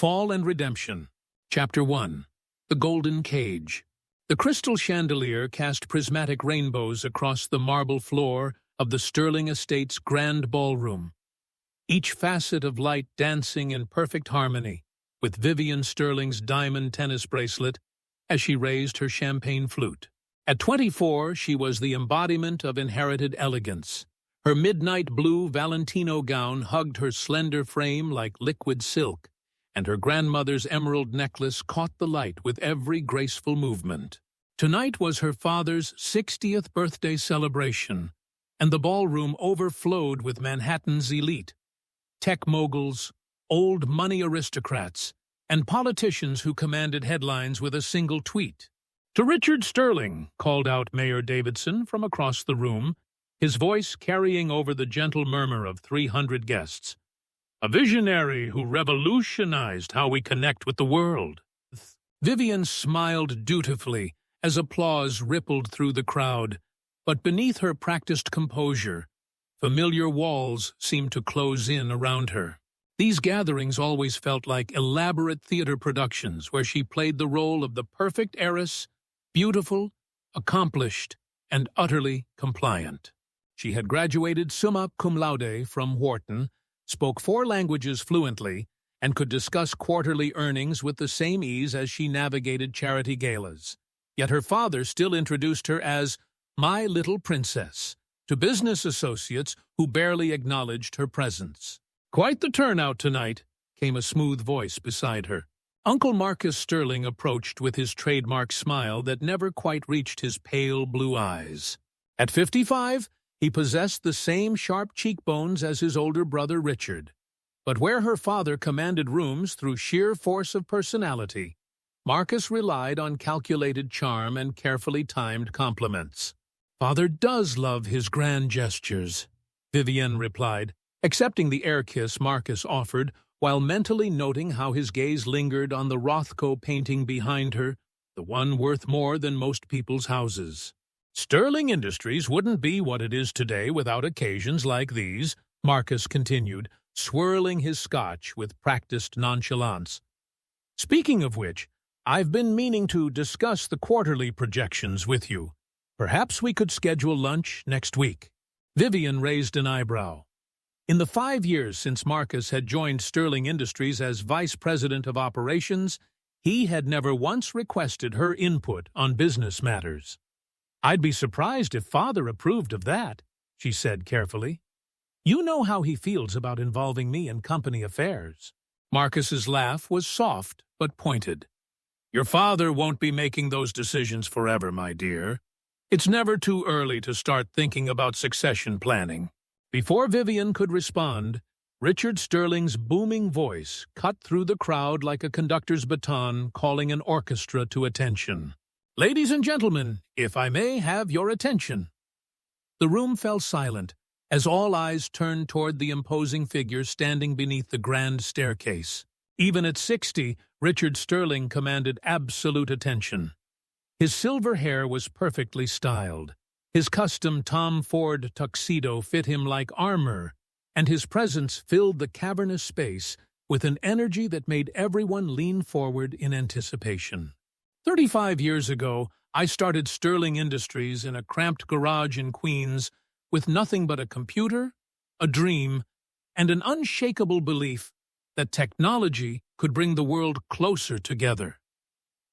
Fall and Redemption. Chapter 1. The Golden Cage. The crystal chandelier cast prismatic rainbows across the marble floor of the Sterling Estate's grand ballroom, each facet of light dancing in perfect harmony with Vivian Sterling's diamond tennis bracelet as she raised her champagne flute. At 24, she was the embodiment of inherited elegance. Her midnight blue Valentino gown hugged her slender frame like liquid silk, and her grandmother's emerald necklace caught the light with every graceful movement. Tonight was her father's 60th birthday celebration, and the ballroom overflowed with Manhattan's elite, tech moguls, old money aristocrats, and politicians who commanded headlines with a single tweet. "To Richard Sterling," called out Mayor Davidson from across the room, his voice carrying over the gentle murmur of 300 guests. "A visionary who revolutionized how we connect with the world." Vivian smiled dutifully as applause rippled through the crowd, but beneath her practiced composure, familiar walls seemed to close in around her. These gatherings always felt like elaborate theater productions where she played the role of the perfect heiress, beautiful, accomplished, and utterly compliant. She had graduated summa cum laude from Wharton, spoke 4 languages fluently, and could discuss quarterly earnings with the same ease as she navigated charity galas. Yet her father still introduced her as "my little princess" to business associates who barely acknowledged her presence. "Quite the turnout tonight," came a smooth voice beside her. Uncle Marcus Sterling approached with his trademark smile that never quite reached his pale blue eyes. At 55, he possessed the same sharp cheekbones as his older brother Richard. But where her father commanded rooms through sheer force of personality, Marcus relied on calculated charm and carefully timed compliments. "Father does love his grand gestures," Vivienne replied, accepting the air kiss Marcus offered while mentally noting how his gaze lingered on the Rothko painting behind her, the one worth more than most people's houses. "Sterling Industries wouldn't be what it is today without occasions like these," Marcus continued, swirling his scotch with practiced nonchalance. "Speaking of which, I've been meaning to discuss the quarterly projections with you. Perhaps we could schedule lunch next week." Vivian raised an eyebrow. In the 5 years since Marcus had joined Sterling Industries as vice president of operations, he had never once requested her input on business matters. "I'd be surprised if Father approved of that," she said carefully. "You know how he feels about involving me in company affairs." Marcus's laugh was soft but pointed. "Your father won't be making those decisions forever, my dear. It's never too early to start thinking about succession planning." Before Vivian could respond, Richard Sterling's booming voice cut through the crowd like a conductor's baton calling an orchestra to attention. "Ladies and gentlemen, if I may have your attention." The room fell silent as all eyes turned toward the imposing figure standing beneath the grand staircase. Even at 60, Richard Sterling commanded absolute attention. His silver hair was perfectly styled. His custom Tom Ford tuxedo fit him like armor, and his presence filled the cavernous space with an energy that made everyone lean forward in anticipation. 35 years ago, I started Sterling Industries in a cramped garage in Queens with nothing but a computer, a dream, and an unshakable belief that technology could bring the world closer together.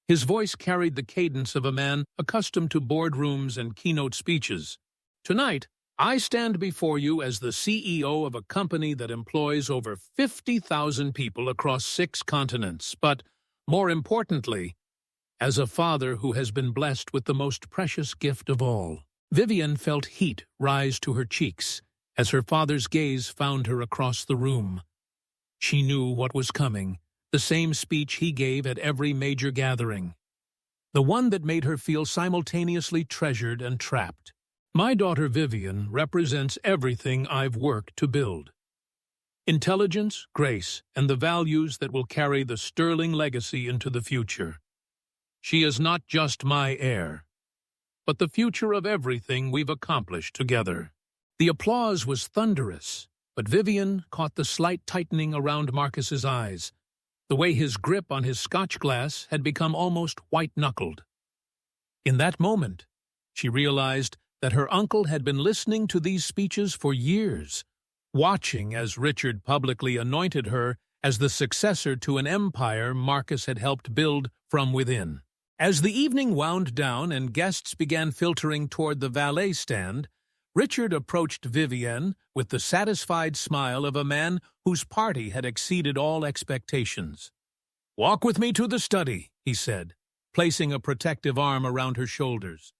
His voice carried the cadence of a man accustomed to boardrooms and keynote speeches. "Tonight, I stand before you as the CEO of a company that employs over 50,000 people across 6 continents, but, more importantly, as a father who has been blessed with the most precious gift of all." Vivian felt heat rise to her cheeks as her father's gaze found her across the room. She knew what was coming, the same speech he gave at every major gathering, the one that made her feel simultaneously treasured and trapped. "My daughter Vivian represents everything I've worked to build. Intelligence, grace, and the values that will carry the Sterling legacy into the future. She is not just my heir, but the future of everything we've accomplished together." The applause was thunderous, but Vivian caught the slight tightening around Marcus's eyes. The way his grip on his scotch glass had become almost white-knuckled. In that moment, she realized that her uncle had been listening to these speeches for years, watching as Richard publicly anointed her as the successor to an empire Marcus had helped build from within. As the evening wound down and guests began filtering toward the valet stand, Richard approached Vivienne with the satisfied smile of a man whose party had exceeded all expectations. "Walk with me to the study," he said, placing a protective arm around her shoulders.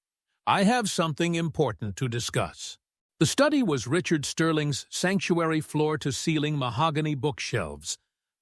"I have something important to discuss." The study was Richard Sterling's sanctuary floor-to-ceiling mahogany bookshelves,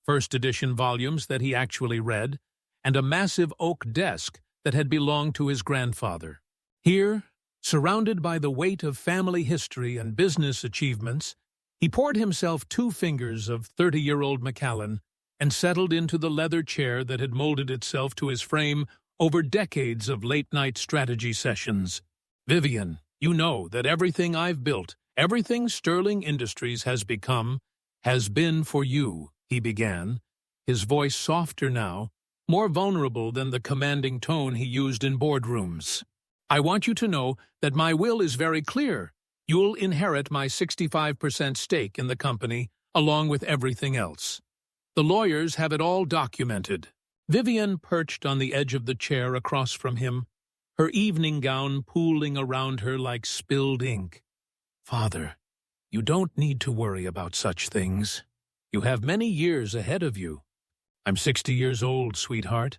first edition volumes that he actually read, and a massive oak desk that had belonged to his grandfather. Here, surrounded by the weight of family history and business achievements, he poured himself 2 fingers of 30-year-old Macallan and settled into the leather chair that had molded itself to his frame over decades of late-night strategy sessions. "Vivienne, you know that everything I've built, everything Sterling Industries has become, has been for you," he began, his voice softer now, more vulnerable than the commanding tone he used in boardrooms. "I want you to know that my will is very clear. You'll inherit my 65% stake in the company, along with everything else. The lawyers have it all documented." Vivienne perched on the edge of the chair across from him, her evening gown pooling around her like spilled ink. "Father, you don't need to worry about such things. You have many years ahead of you. I'm 60 years old, sweetheart,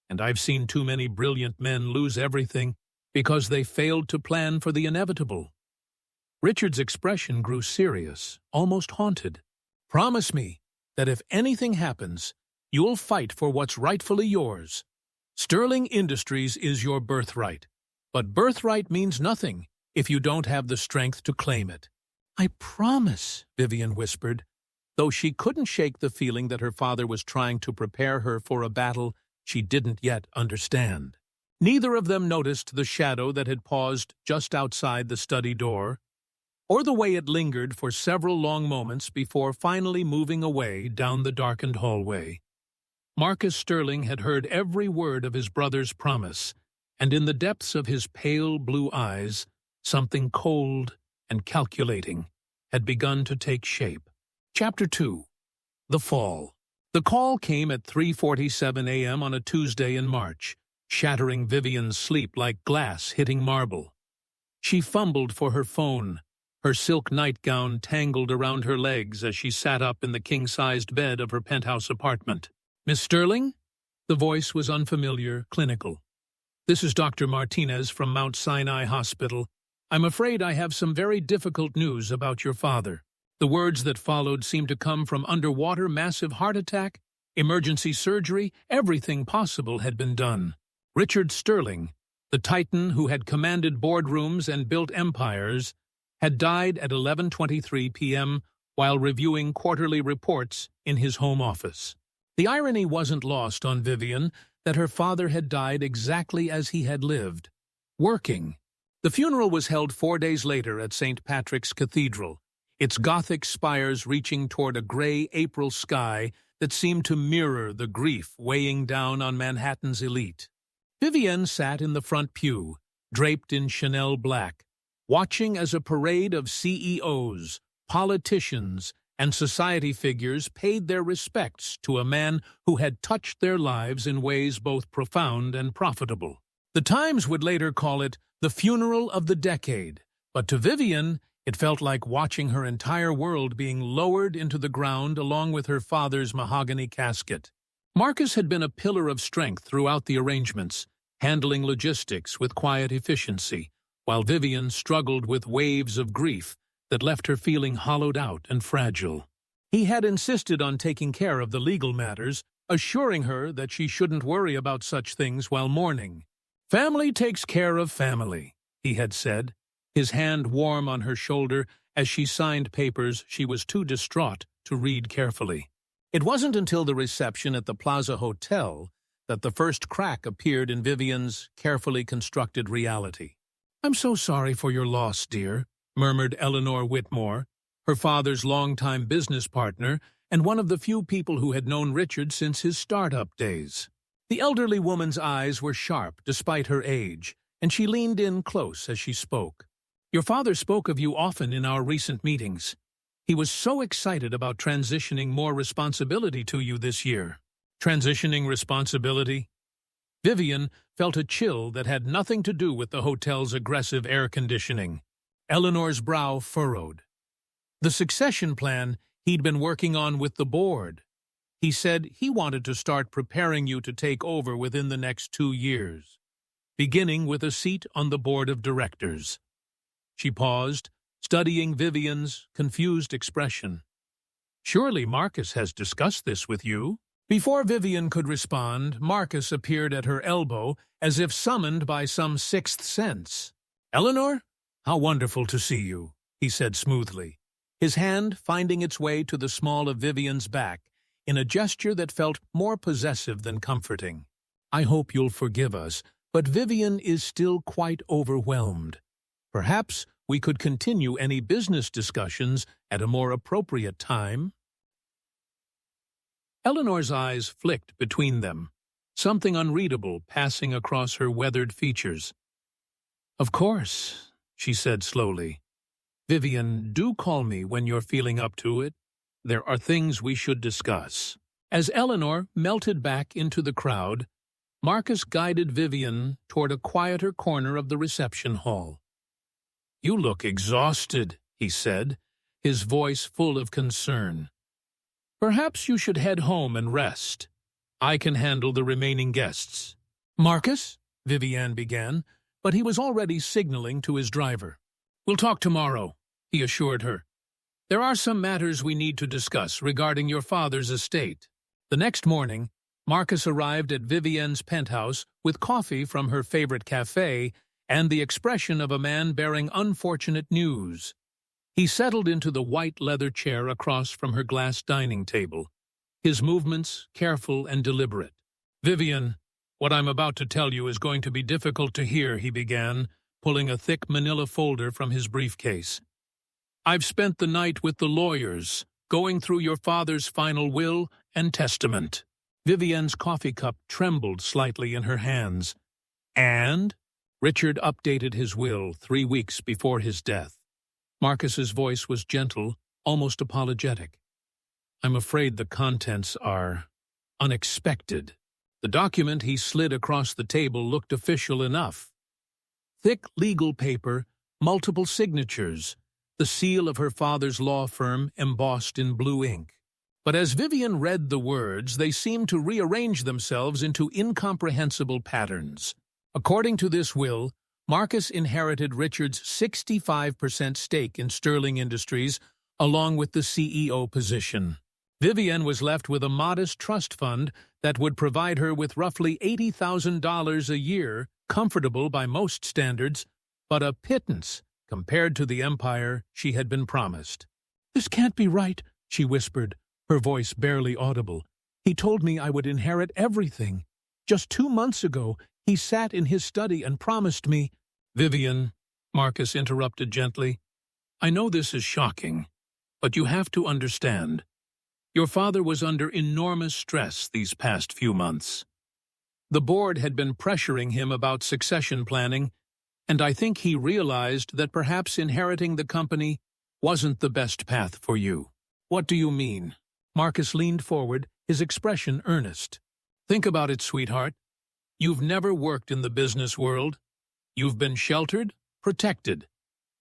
and I've seen too many brilliant men lose everything because they failed to plan for the inevitable." Richard's expression grew serious, almost haunted. "Promise me that if anything happens, you'll fight for what's rightfully yours. Sterling Industries is your birthright, but birthright means nothing if you don't have the strength to claim it." "I promise," Vivienne whispered, though she couldn't shake the feeling that her father was trying to prepare her for a battle she didn't yet understand. Neither of them noticed the shadow that had paused just outside the study door, or the way it lingered for several long moments before finally moving away down the darkened hallway. Marcus Sterling had heard every word of his brother's promise, and in the depths of his pale blue eyes, something cold and calculating had begun to take shape. Chapter 2. The Fall. The call came at 3:47 a.m. on a Tuesday in March, shattering Vivienne's sleep like glass hitting marble. She fumbled for her phone, her silk nightgown tangled around her legs as she sat up in the king-sized bed of her penthouse apartment. "Miss Sterling?" The voice was unfamiliar, clinical. "This is Dr. Martinez from Mount Sinai Hospital. I'm afraid I have some very difficult news about your father." The words that followed seemed to come from underwater. Massive heart attack, emergency surgery, everything possible had been done. Richard Sterling, the titan who had commanded boardrooms and built empires, had died at 11:23 p.m. while reviewing quarterly reports in his home office. The irony wasn't lost on Vivienne that her father had died exactly as he had lived, working. The funeral was held 4 days later at St. Patrick's Cathedral, its Gothic spires reaching toward a gray April sky that seemed to mirror the grief weighing down on Manhattan's elite. Vivienne sat in the front pew, draped in Chanel black, watching as a parade of CEOs, politicians, and society figures paid their respects to a man who had touched their lives in ways both profound and profitable. The Times would later call it the funeral of the decade, but to Vivienne, it felt like watching her entire world being lowered into the ground along with her father's mahogany casket. Marcus had been a pillar of strength throughout the arrangements, handling logistics with quiet efficiency, while Vivienne struggled with waves of grief that left her feeling hollowed out and fragile. He had insisted on taking care of the legal matters, assuring her that she shouldn't worry about such things while mourning. "Family takes care of family," he had said, his hand warm on her shoulder as she signed papers she was too distraught to read carefully. It wasn't until the reception at the Plaza Hotel that the first crack appeared in Vivienne's carefully constructed reality. "I'm so sorry for your loss, dear," murmured Eleanor Whitmore, her father's longtime business partner, and one of the few people who had known Richard since his startup days. The elderly woman's eyes were sharp despite her age, and she leaned in close as she spoke. "Your father spoke of you often in our recent meetings. He was so excited about transitioning more responsibility to you this year." Transitioning responsibility? Vivian felt a chill that had nothing to do with the hotel's aggressive air conditioning. Eleanor's brow furrowed. The succession plan he'd been working on with the board. He said he wanted to start preparing you to take over within the next 2 years, beginning with a seat on the board of directors. She paused, studying Vivian's confused expression. "Surely Marcus has discussed this with you?" Before Vivian could respond, Marcus appeared at her elbow as if summoned by some sixth sense. "Eleanor, how wonderful to see you," he said smoothly, his hand finding its way to the small of Vivian's back in a gesture that felt more possessive than comforting. "I hope you'll forgive us, but Vivian is still quite overwhelmed. Perhaps we could continue any business discussions at a more appropriate time." Eleanor's eyes flicked between them, something unreadable passing across her weathered features. "Of course," she said slowly. "Vivian, do call me when you're feeling up to it. There are things we should discuss." As Eleanor melted back into the crowd, Marcus guided Vivian toward a quieter corner of the reception hall. "You look exhausted," he said, his voice full of concern. "Perhaps you should head home and rest. I can handle the remaining guests." "Marcus?" Vivian began, but he was already signaling to his driver. "We'll talk tomorrow," he assured her. "There are some matters we need to discuss regarding your father's estate." The next morning, Marcus arrived at Vivian's penthouse with coffee from her favorite cafe and the expression of a man bearing unfortunate news. He settled into the white leather chair across from her glass dining table, his movements careful and deliberate. "Vivian, what I'm about to tell you is going to be difficult to hear," he began, pulling a thick manila folder from his briefcase. "I've spent the night with the lawyers, going through your father's final will and testament." Vivian's coffee cup trembled slightly in her hands. "And?" Richard updated his will 3 weeks before his death. Marcus's voice was gentle, almost apologetic. "I'm afraid the contents are unexpected." The document he slid across the table looked official enough. Thick legal paper, multiple signatures, the seal of her father's law firm embossed in blue ink. But as Vivian read the words, they seemed to rearrange themselves into incomprehensible patterns. According to this will, Marcus inherited Richard's 65% stake in Sterling Industries, along with the CEO position. Vivian was left with a modest trust fund that would provide her with roughly $80,000 a year, comfortable by most standards, but a pittance compared to the empire she had been promised. "This can't be right," she whispered, her voice barely audible. "He told me I would inherit everything. Just 2 months ago, he sat in his study and promised me—" "Vivian," Marcus interrupted gently, "I know this is shocking, but you have to understand. Your father was under enormous stress these past few months. The board had been pressuring him about succession planning, and I think he realized that perhaps inheriting the company wasn't the best path for you." "What do you mean?" Marcus leaned forward, his expression earnest. "Think about it, sweetheart. You've never worked in the business world. You've been sheltered, protected.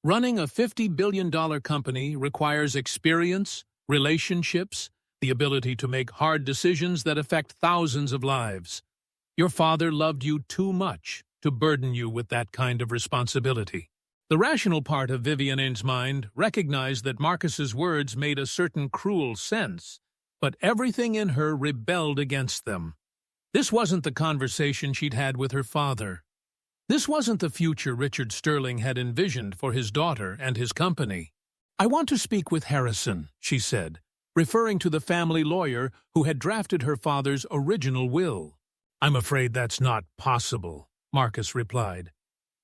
Running a $50 billion company requires experience, relationships, the ability to make hard decisions that affect thousands of lives. Your father loved you too much to burden you with that kind of responsibility." The rational part of Vivian's mind recognized that Marcus's words made a certain cruel sense, but everything in her rebelled against them. This wasn't the conversation she'd had with her father. This wasn't the future Richard Sterling had envisioned for his daughter and his company. "I want to speak with Harrison," she said, referring to the family lawyer who had drafted her father's original will. "I'm afraid that's not possible," Marcus replied.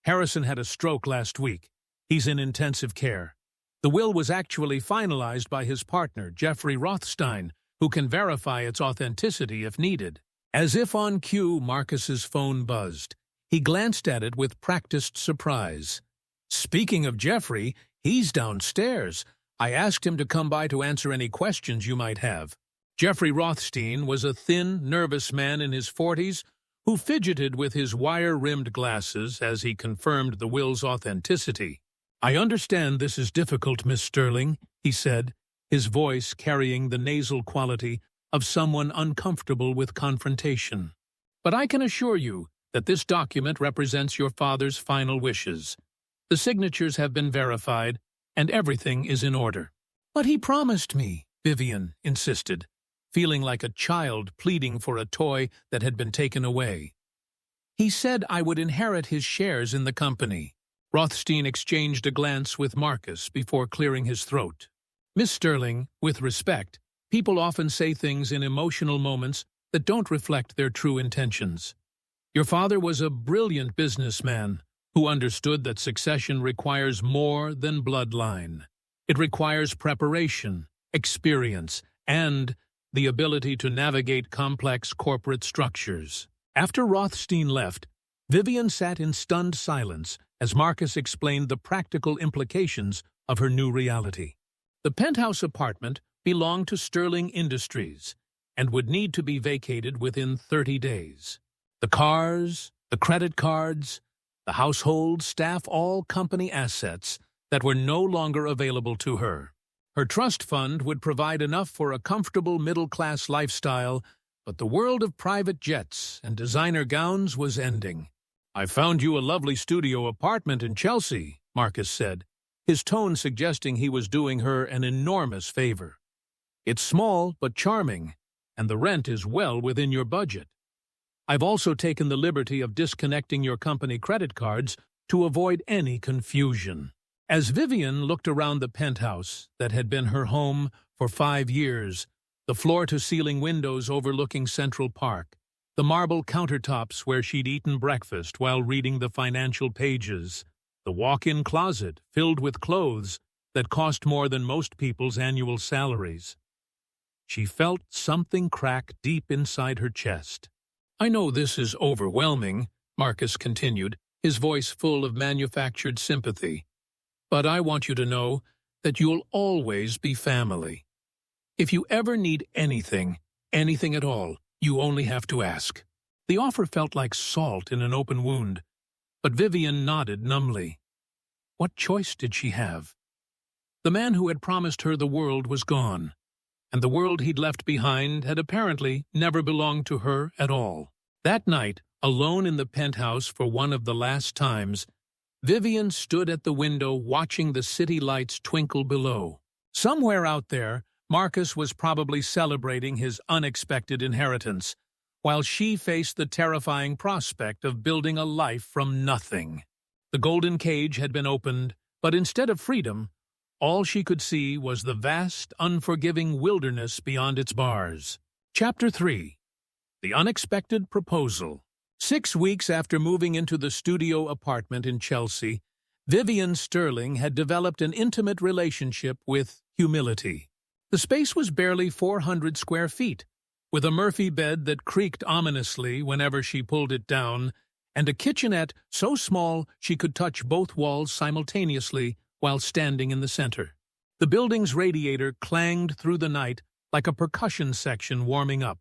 "Harrison had a stroke last week. He's in intensive care. The will was actually finalized by his partner, Jeffrey Rothstein, who can verify its authenticity if needed. As if on cue, Marcus's phone buzzed. He glanced at it with practiced surprise. "Speaking of Jeffrey, he's downstairs. I asked him to come by to answer any questions you might have." Jeffrey Rothstein was a thin, nervous man in his 40s who fidgeted with his wire-rimmed glasses as he confirmed the will's authenticity. "I understand this is difficult, Miss Sterling," he said, his voice carrying the nasal quality of someone uncomfortable with confrontation. "But I can assure you that this document represents your father's final wishes. The signatures have been verified, and everything is in order." "But he promised me," Vivian insisted, feeling like a child pleading for a toy that had been taken away. "He said I would inherit his shares in the company." Rothstein exchanged a glance with Marcus before clearing his throat. "Miss Sterling, with respect, people often say things in emotional moments that don't reflect their true intentions. Your father was a brilliant businessman who understood that succession requires more than bloodline. It requires preparation, experience, and the ability to navigate complex corporate structures." After Rothstein left, Vivian sat in stunned silence as Marcus explained the practical implications of her new reality. The penthouse apartment belonged to Sterling Industries and would need to be vacated within 30 days. The cars, the credit cards, the household, staff, all company assets that were no longer available to her. Her trust fund would provide enough for a comfortable middle-class lifestyle, but the world of private jets and designer gowns was ending. "I found you a lovely studio apartment in Chelsea," Marcus said, his tone suggesting he was doing her an enormous favor. "It's small but charming, and the rent is well within your budget. I've also taken the liberty of disconnecting your company credit cards to avoid any confusion." As Vivian looked around the penthouse that had been her home for 5 years, the floor-to-ceiling windows overlooking Central Park, the marble countertops where she'd eaten breakfast while reading the financial pages, the walk-in closet filled with clothes that cost more than most people's annual salaries, she felt something crack deep inside her chest. "I know this is overwhelming," Marcus continued, his voice full of manufactured sympathy. "But I want you to know that you'll always be family. If you ever need anything at all, you only have to ask." The offer felt like salt in an open wound, but Vivian nodded numbly. What choice did she have? The man who had promised her the world was gone, and the world he'd left behind had apparently never belonged to her at all. That night, alone in the penthouse for one of the last times, Vivian stood at the window watching the city lights twinkle below. Somewhere out there, Marcus was probably celebrating his unexpected inheritance, while she faced the terrifying prospect of building a life from nothing. The golden cage had been opened, but instead of freedom, all she could see was the vast, unforgiving wilderness beyond its bars. Chapter 3. The Unexpected Proposal. 6 weeks after moving into the studio apartment in Chelsea, Vivian Sterling had developed an intimate relationship with humility. The space was barely 400 square feet, with a Murphy bed that creaked ominously whenever she pulled it down, and a kitchenette so small she could touch both walls simultaneously while standing in the center. The building's radiator clanged through the night like a percussion section warming up,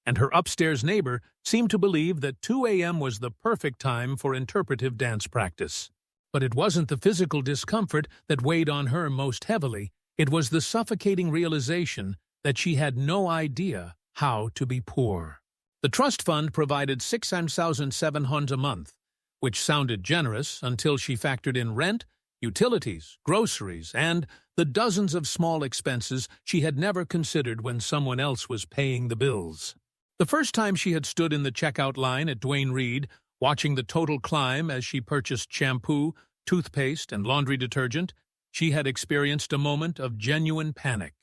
and her upstairs neighbor seemed to believe that 2 a.m. was the perfect time for interpretive dance practice. But it wasn't the physical discomfort that weighed on her most heavily. It was the suffocating realization that she had no idea how to be poor. The trust fund provided $6,700 a month, which sounded generous until she factored in rent, utilities, groceries, and the dozens of small expenses she had never considered when someone else was paying the bills. The first time she had stood in the checkout line at Duane Reade, watching the total climb as she purchased shampoo, toothpaste, and laundry detergent, she had experienced a moment of genuine panic.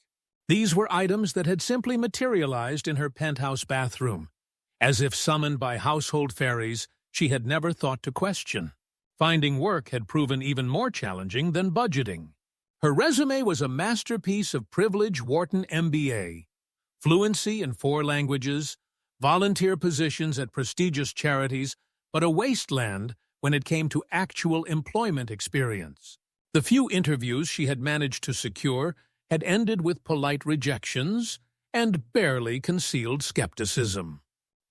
These were items that had simply materialized in her penthouse bathroom. As if summoned by household fairies, she had never thought to question. Finding work had proven even more challenging than budgeting. Her resume was a masterpiece of privilege Wharton MBA, fluency in 4 languages, volunteer positions at prestigious charities, but a wasteland when it came to actual employment experience. The few interviews she had managed to secure had ended with polite rejections and barely concealed skepticism.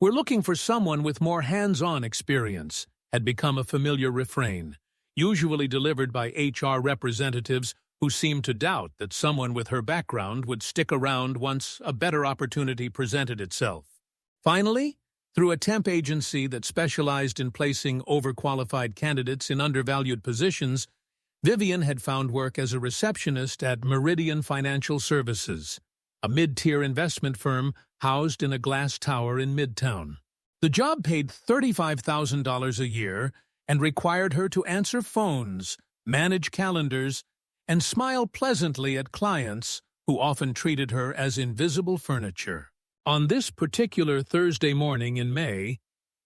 "We're looking for someone with more hands-on experience," had become a familiar refrain, usually delivered by HR representatives who seemed to doubt that someone with her background would stick around once a better opportunity presented itself. Finally, through a temp agency that specialized in placing overqualified candidates in undervalued positions, Vivian had found work as a receptionist at Meridian Financial Services, a mid-tier investment firm housed in a glass tower in Midtown. The job paid $35,000 a year and required her to answer phones, manage calendars, and smile pleasantly at clients who often treated her as invisible furniture. On this particular Thursday morning in May,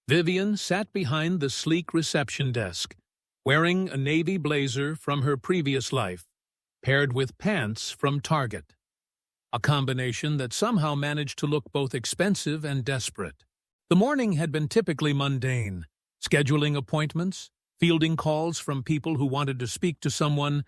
Vivian sat behind the sleek reception desk, wearing a navy blazer from her previous life, paired with pants from Target, a combination that somehow managed to look both expensive and desperate. The morning had been typically mundane, scheduling appointments, fielding calls from people who wanted to speak to someone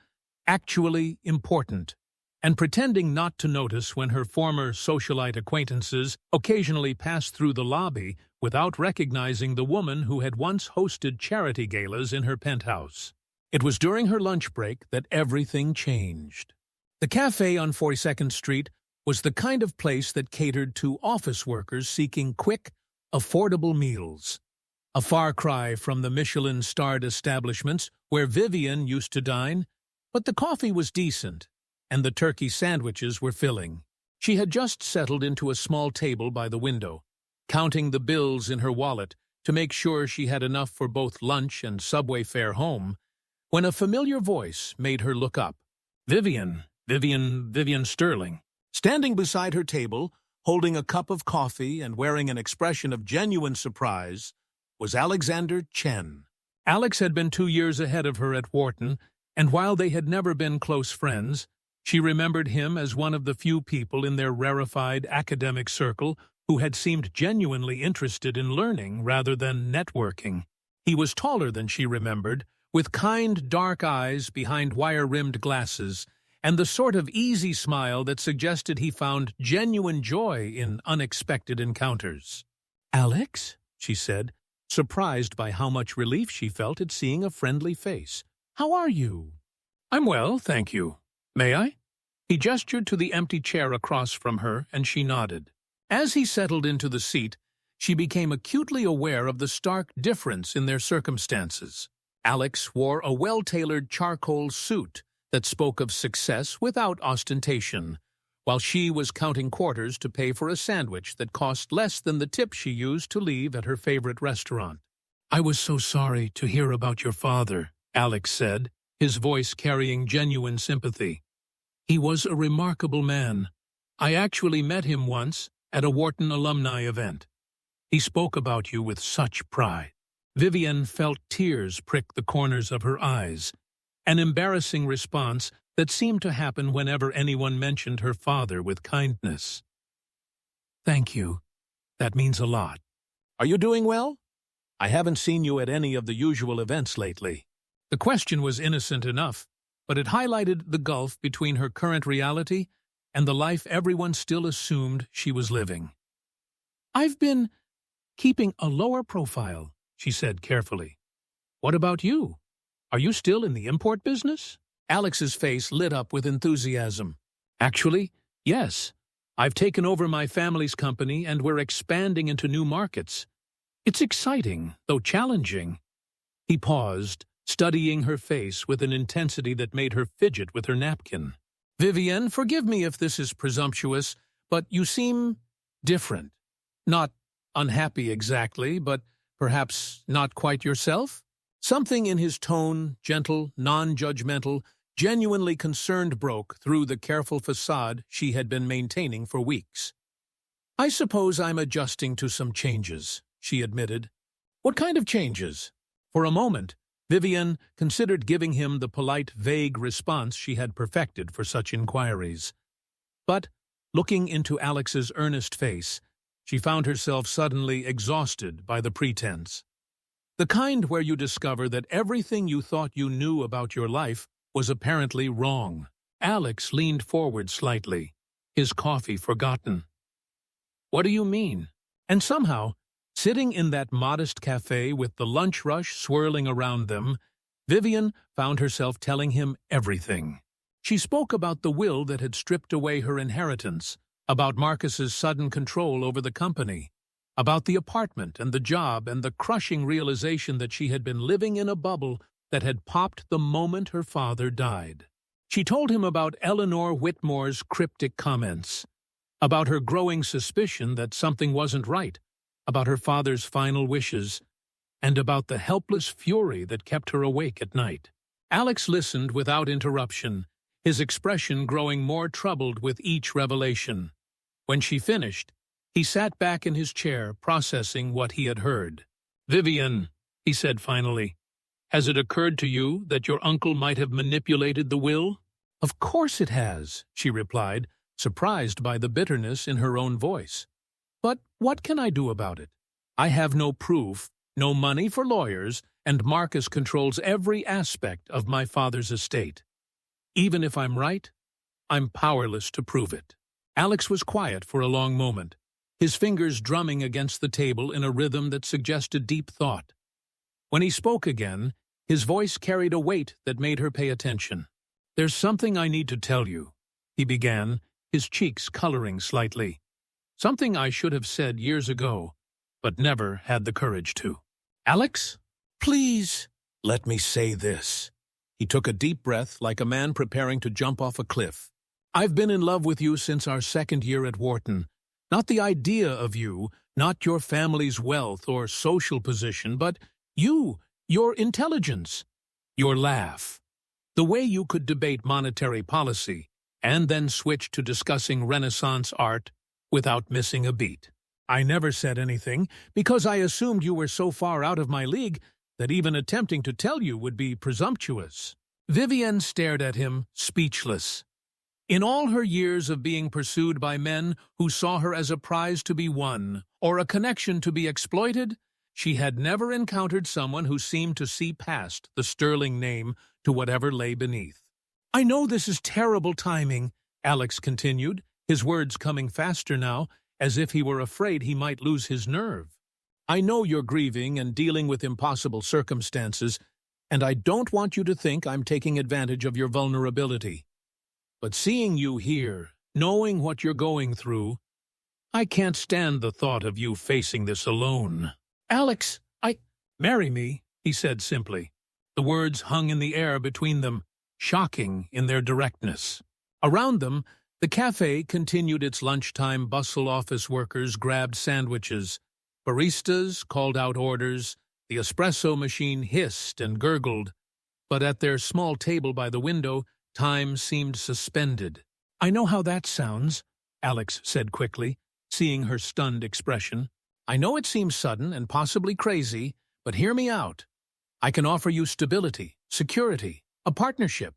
actually important, and pretending not to notice when her former socialite acquaintances occasionally passed through the lobby without recognizing the woman who had once hosted charity galas in her penthouse. It was during her lunch break that everything changed. The cafe on 42nd Street was the kind of place that catered to office workers seeking quick, affordable meals, a far cry from the Michelin-starred establishments where Vivian used to dine, but the coffee was decent, and the turkey sandwiches were filling. She had just settled into a small table by the window, counting the bills in her wallet to make sure she had enough for both lunch and subway fare home, when a familiar voice made her look up. Vivian Sterling. Standing beside her table, holding a cup of coffee and wearing an expression of genuine surprise, was Alexander Chen. Alex had been 2 years ahead of her at Wharton, and while they had never been close friends, she remembered him as one of the few people in their rarefied academic circle who had seemed genuinely interested in learning rather than networking. He was taller than she remembered, with kind, dark eyes behind wire-rimmed glasses, and the sort of easy smile that suggested he found genuine joy in unexpected encounters. "Alex?" she said, surprised by how much relief she felt at seeing a friendly face. "How are you?" "I'm well, thank you. May I?" He gestured to the empty chair across from her, and she nodded. As he settled into the seat, she became acutely aware of the stark difference in their circumstances. Alex wore a well-tailored charcoal suit that spoke of success without ostentation, while she was counting quarters to pay for a sandwich that cost less than the tip she used to leave at her favorite restaurant. "I was so sorry to hear about your father," Alex said, his voice carrying genuine sympathy. "He was a remarkable man. I actually met him once at a Wharton alumni event. He spoke about you with such pride." Vivian felt tears prick the corners of her eyes, an embarrassing response that seemed to happen whenever anyone mentioned her father with kindness. "Thank you. That means a lot." "Are you doing well? I haven't seen you at any of the usual events lately." The question was innocent enough, but it highlighted the gulf between her current reality and the life everyone still assumed she was living. "I've been keeping a lower profile," she said carefully. "What about you? Are you still in the import business?" Alex's face lit up with enthusiasm. "Actually, yes. I've taken over my family's company and we're expanding into new markets. It's exciting, though challenging." He paused, studying her face with an intensity that made her fidget with her napkin. "Vivian, forgive me if this is presumptuous, but you seem different. Not unhappy exactly, but perhaps not quite yourself?" Something in his tone, gentle, non-judgmental, genuinely concerned, broke through the careful facade she had been maintaining for weeks. "I suppose I'm adjusting to some changes," she admitted. "What kind of changes?" For a moment, Vivian considered giving him the polite, vague response she had perfected for such inquiries. But, Looking into Alex's earnest face, she found herself suddenly exhausted by the pretense. The kind where you discover that everything you thought you knew about your life was apparently wrong. Alex leaned forward slightly, his coffee forgotten. "What do you mean?" And somehow, sitting in that modest cafe with the lunch rush swirling around them, Vivian found herself telling him everything. She spoke about the will that had stripped away her inheritance, about Marcus's sudden control over the company, about the apartment and the job and the crushing realization that she had been living in a bubble that had popped the moment her father died. She told him about Eleanor Whitmore's cryptic comments, about her growing suspicion that something wasn't right, about her father's final wishes, and about the helpless fury that kept her awake at night. Alex listened without interruption, his expression growing more troubled with each revelation. When she finished, he sat back in his chair, processing what he had heard. "Vivian," he said finally, "has it occurred to you that your uncle might have manipulated the will?" "Of course it has," she replied, surprised by the bitterness in her own voice. "But what can I do about it? I have no proof, no money for lawyers, and Marcus controls every aspect of my father's estate. Even if I'm right, I'm powerless to prove it." Alex was quiet for a long moment, his fingers drumming against the table in a rhythm that suggested deep thought. When he spoke again, his voice carried a weight that made her pay attention. "There's something I need to tell you," he began, his cheeks coloring slightly. "Something I should have said years ago, but never had the courage to." "Alex, please, let me say this." He took a deep breath like a man preparing to jump off a cliff. "I've been in love with you since our second year at Wharton. Not the idea of you, not your family's wealth or social position, but you, your intelligence, your laugh. The way you could debate monetary policy and then switch to discussing Renaissance art without missing a beat. I never said anything because I assumed you were so far out of my league that even attempting to tell you would be presumptuous." Vivian stared at him, speechless. In all her years of being pursued by men who saw her as a prize to be won or a connection to be exploited, she had never encountered someone who seemed to see past the sterling name to whatever lay beneath. "I know this is terrible timing," Alex continued, his words coming faster now, as if he were afraid he might lose his nerve. "I know you're grieving and dealing with impossible circumstances, and I don't want you to think I'm taking advantage of your vulnerability. But seeing you here, knowing what you're going through, I can't stand the thought of you facing this alone." "Alex, marry me," he said simply. The words hung in the air between them, shocking in their directness. Around them, the cafe continued its lunchtime bustle. Office workers grabbed sandwiches. Baristas called out orders. The espresso machine hissed and gurgled. But at their small table by the window, time seemed suspended. "I know how that sounds," Alex said quickly, seeing her stunned expression. "I know it seems sudden and possibly crazy, but hear me out. I can offer you stability, security, a partnership.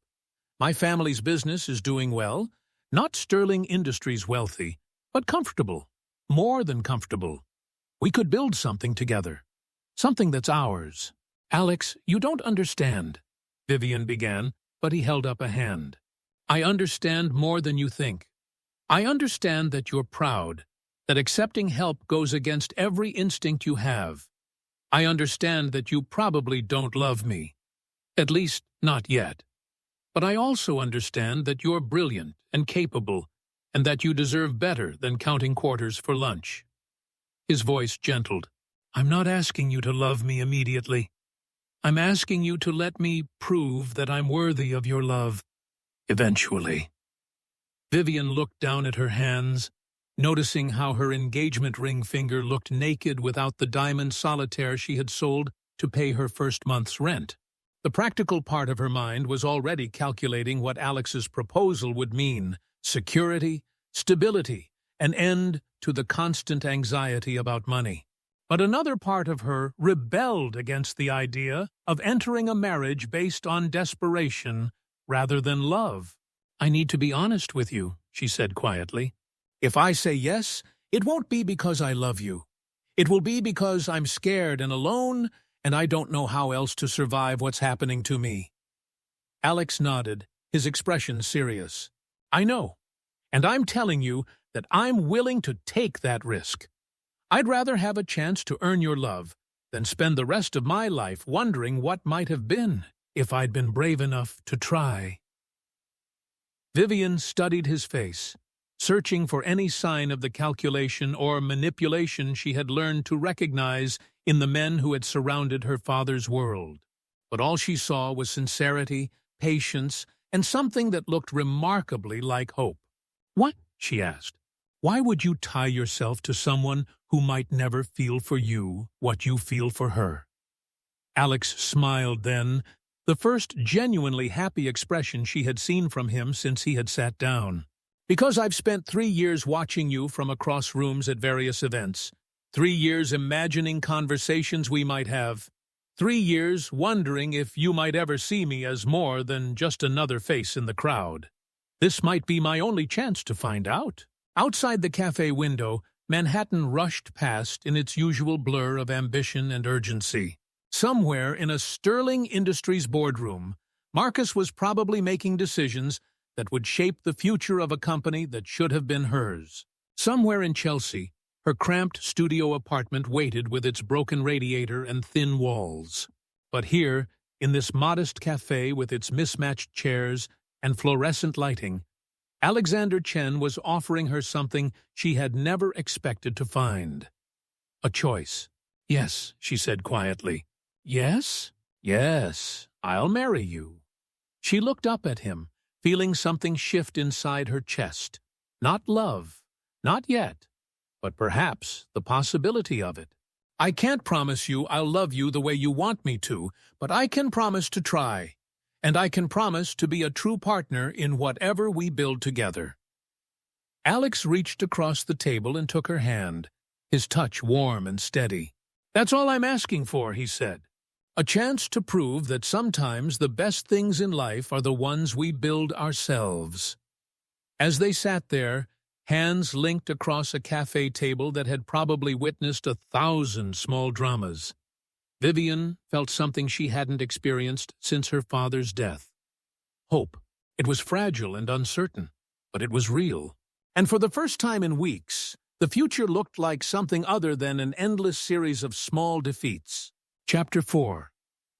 My family's business is doing well, not Sterling Industries wealthy, but comfortable, more than comfortable. We could build something together, something that's ours." "Alex, you don't understand," Vivian began, but he held up a hand. "I understand more than you think. I understand that you're proud, that accepting help goes against every instinct you have. I understand that you probably don't love me, at least not yet. But I also understand that you're brilliant and capable, and that you deserve better than counting quarters for lunch." His voice gentled. "I'm not asking you to love me immediately. I'm asking you to let me prove that I'm worthy of your love, eventually." Vivian looked down at her hands, noticing how her engagement ring finger looked naked without the diamond solitaire she had sold to pay her first month's rent. The practical part of her mind was already calculating what Alex's proposal would mean: security, stability, an end to the constant anxiety about money. But another part of her rebelled against the idea of entering a marriage based on desperation rather than love. "I need to be honest with you," she said quietly. If I say yes, it won't be because I love you. It will be because I'm scared and alone, and I don't know how else to survive what's happening to me." Alex nodded, his expression serious. "I know, and I'm telling you that I'm willing to take that risk. I'd rather have a chance to earn your love than spend the rest of my life wondering what might have been if I'd been brave enough to try." Vivian studied his face, searching for any sign of the calculation or manipulation she had learned to recognize in the men who had surrounded her father's world. But all she saw was sincerity, patience, and something that looked remarkably like hope. "What?" she asked. "Why would you tie yourself to someone who might never feel for you what you feel for her?" Alex smiled then, the first genuinely happy expression she had seen from him since he had sat down. "Because I've spent 3 years watching you from across rooms at various events, 3 years imagining conversations we might have, 3 years wondering if you might ever see me as more than just another face in the crowd. This might be my only chance to find out." Outside the cafe window, Manhattan rushed past in its usual blur of ambition and urgency. Somewhere in a Sterling Industries boardroom, Marcus was probably making decisions that would shape the future of a company that should have been hers. Somewhere in Chelsea, her cramped studio apartment waited with its broken radiator and thin walls. But here, in this modest cafe with its mismatched chairs and fluorescent lighting, Alexander Chen was offering her something she had never expected to find. A choice. "Yes," she said quietly. "Yes? Yes, I'll marry you." She looked up at him, feeling something shift inside her chest. Not love, not yet, but perhaps the possibility of it. "I can't promise you I'll love you the way you want me to, but I can promise to try. And I can promise to be a true partner in whatever we build together." Alex reached across the table and took her hand, his touch warm and steady. "That's all I'm asking for," he said. "A chance to prove that sometimes the best things in life are the ones we build ourselves." As they sat there, hands linked across a cafe table that had probably witnessed 1,000 small dramas, Vivian felt something she hadn't experienced since her father's death. Hope. It was fragile and uncertain, but it was real. And for the first time in weeks, the future looked like something other than an endless series of small defeats. Chapter 4.